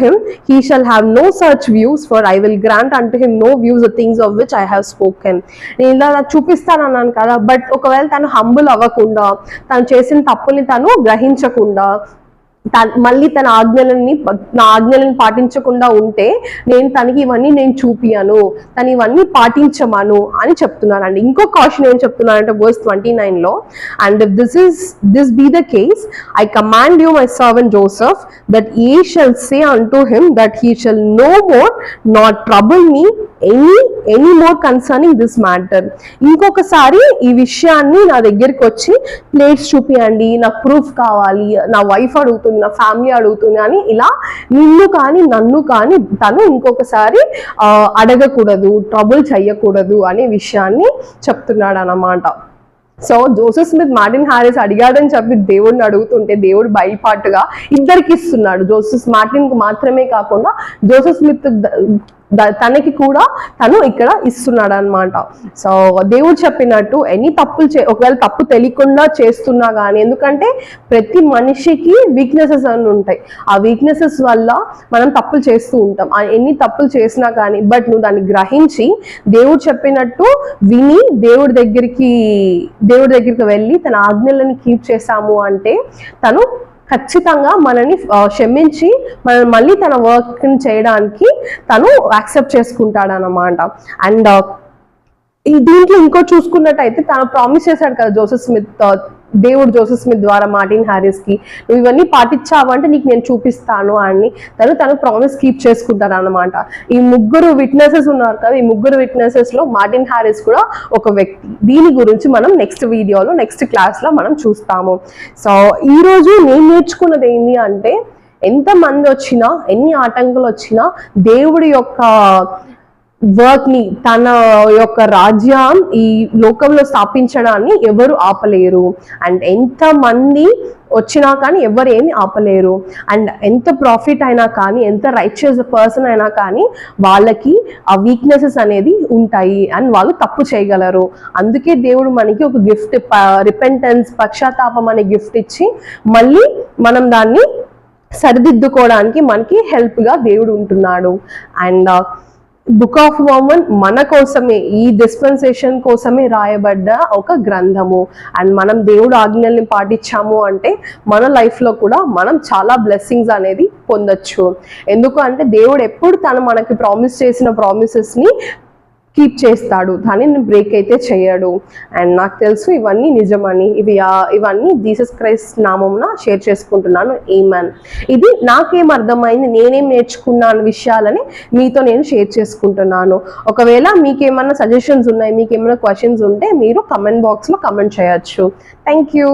him, he shall have no such views, for I will grant unto him no views the things of which I have spoken. నేను ఇలా చూపిస్తాను అన్నాను కదా, బట్ ఒకవేళ తను హంబుల్ అవ్వకుండా, తను చేసిన తప్పుని తను గ్రహించకుండా, మళ్ళీ నా ఆజ్ఞలను పాటించకుండా ఉంటే నేను తనకి ఇవన్నీ నేను చూపియను, తను ఇవన్నీ పాటించమను అని చెప్తున్నానండి. ఇంకో కాషన్ ఏం చెప్తున్నానంటే వర్స్ 29లో, and this be the case I command you my servant Joseph that ye shall say unto him that he shall no more not trouble me any more concerning this matter. ఇంకొకసారి ఈ విషయాన్ని నా దగ్గరికి వచ్చి ప్లేట్స్ చూపియండి, నాకు ప్రూఫ్ కావాలి, నా వైఫ్ అడుగుతుంది, నా ఫ్యామిలీ అడుగుతుంది అని ఇలా నిన్ను కానీ నన్ను కానీ తను ఇంకొకసారి అడగకూడదు, ట్రబుల్ చెయ్యకూడదు అనే విషయాన్ని చెప్తున్నాడు అన్నమాట. So Joseph Smith Martin Harris అడిగాడని చెప్పి దేవుడిని అడుగుతుంటే దేవుడు బయపాటుగా ఇద్దరికి ఇస్తున్నాడు. జోసెఫ్ మార్టిన్ కు మాత్రమే కాకుండా జోసెఫ్ స్మిత్ తనకి కూడా తను ఇక్కడ ఇస్తున్నాడు అనమాట. సో దేవుడు చెప్పినట్టు ఎన్ని తప్పులు ఒకవేళ తప్పు తెలియకుండా చేస్తున్నా కానీ, ఎందుకంటే ప్రతి మనిషికి వీక్నెసెస్ అని ఉంటాయి. ఆ వీక్నెసెస్ వల్ల మనం తప్పులు చేస్తూ ఉంటాం. ఎన్ని తప్పులు చేసినా కానీ బట్ నువ్వు దాన్ని గ్రహించి దేవుడు చెప్పినట్టు విని దేవుడి దగ్గరికి వెళ్ళి తన ఆజ్ఞలను కీప్ చేశాము అంటే తను ఖచ్చితంగా మనని క్షమించి మనం మళ్ళీ తన వర్క్ చేయడానికి తను యాక్సెప్ట్ చేసుకుంటాడు అన్నమాట. అండ్ దీంట్లో ఇంకో చూసుకున్నట్టయితే తను ప్రామిస్ చేశాడు కదా దేవుడు జోసెఫ్ స్మిత్ ద్వారా మార్టిన్ హారిస్ కి, నువ్వు ఇవన్నీ పాటించావు అంటే నీకు నేను చూపిస్తాను అని తను ప్రామిస్ కీప్ చేసుకుంటారు అనమాట. ఈ ముగ్గురు విట్నెసెస్ ఉన్నారు కదా, ఈ ముగ్గురు విట్నెసెస్ లో మార్టిన్ హారిస్ కూడా ఒక వ్యక్తి. దీని గురించి మనం నెక్స్ట్ వీడియోలో నెక్స్ట్ క్లాస్ లో మనం చూస్తాము. సో ఈ రోజు నేను నేర్చుకున్నది ఏంటి అంటే, ఎంత మంది వచ్చినా ఎన్ని ఆటంకాలు వచ్చినా దేవుడి యొక్క వర్క్ ని, తన యొక్క రాజ్యం ఈ లోకంలో స్థాపించడాన్ని ఎవరు ఆపలేరు. అండ్ ఎంత మంది వచ్చినా కానీ ఎవరు ఏమి ఆపలేరు. అండ్ ఎంత ప్రాఫిట్ అయినా కానీ, ఎంత రైచియస్ పర్సన్ అయినా కానీ వాళ్ళకి ఆ వీక్నెసెస్ అనేది ఉంటాయి అండ్ వాళ్ళు తప్పు చేయగలరు. అందుకే దేవుడు మనకి ఒక గిఫ్ట్, రిపెంటెన్స్, పశ్చాత్తాపం అనే గిఫ్ట్ ఇచ్చి మళ్ళీ మనం దాన్ని సరిదిద్దుకోవడానికి మనకి హెల్ప్ గా దేవుడు ఉంటున్నాడు. అండ్ బుక్ ఆఫ్ మోర్మన్ మన కోసమే, ఈ డిస్పెన్సేషన్ కోసమే రాయబడ్డ ఒక గ్రంథము. అండ్ మనం దేవుడు ఆజ్ఞల్ని పాటించాము అంటే మన లైఫ్లో కూడా మనం చాలా బ్లెస్సింగ్స్ అనేది పొందొచ్చు. ఎందుకు అంటే దేవుడు ఎప్పుడు తను మనకి ప్రామిస్ చేసిన ప్రామిసెస్ని కీప్ చేస్తాడు, దాన్ని బ్రేక్ అయితే చేయడు. అండ్ నాకు తెలుసు ఇవన్నీ నిజమని. ఇవన్నీ జీసస్ క్రైస్ట్ నామంన షేర్ చేసుకుంటున్నాను. ఆమేన్. ఇది నాకేం అర్థమైంది, నేనేం నేర్చుకున్నాను విషయాలని మీతో నేను షేర్ చేసుకుంటున్నాను. ఒకవేళ మీకేమన్నా సజెషన్స్ ఉన్నాయి, మీకేమైనా క్వశ్చన్స్ ఉంటే మీరు కమెంట్ బాక్స్లో కమెంట్ చేయొచ్చు. Thank you.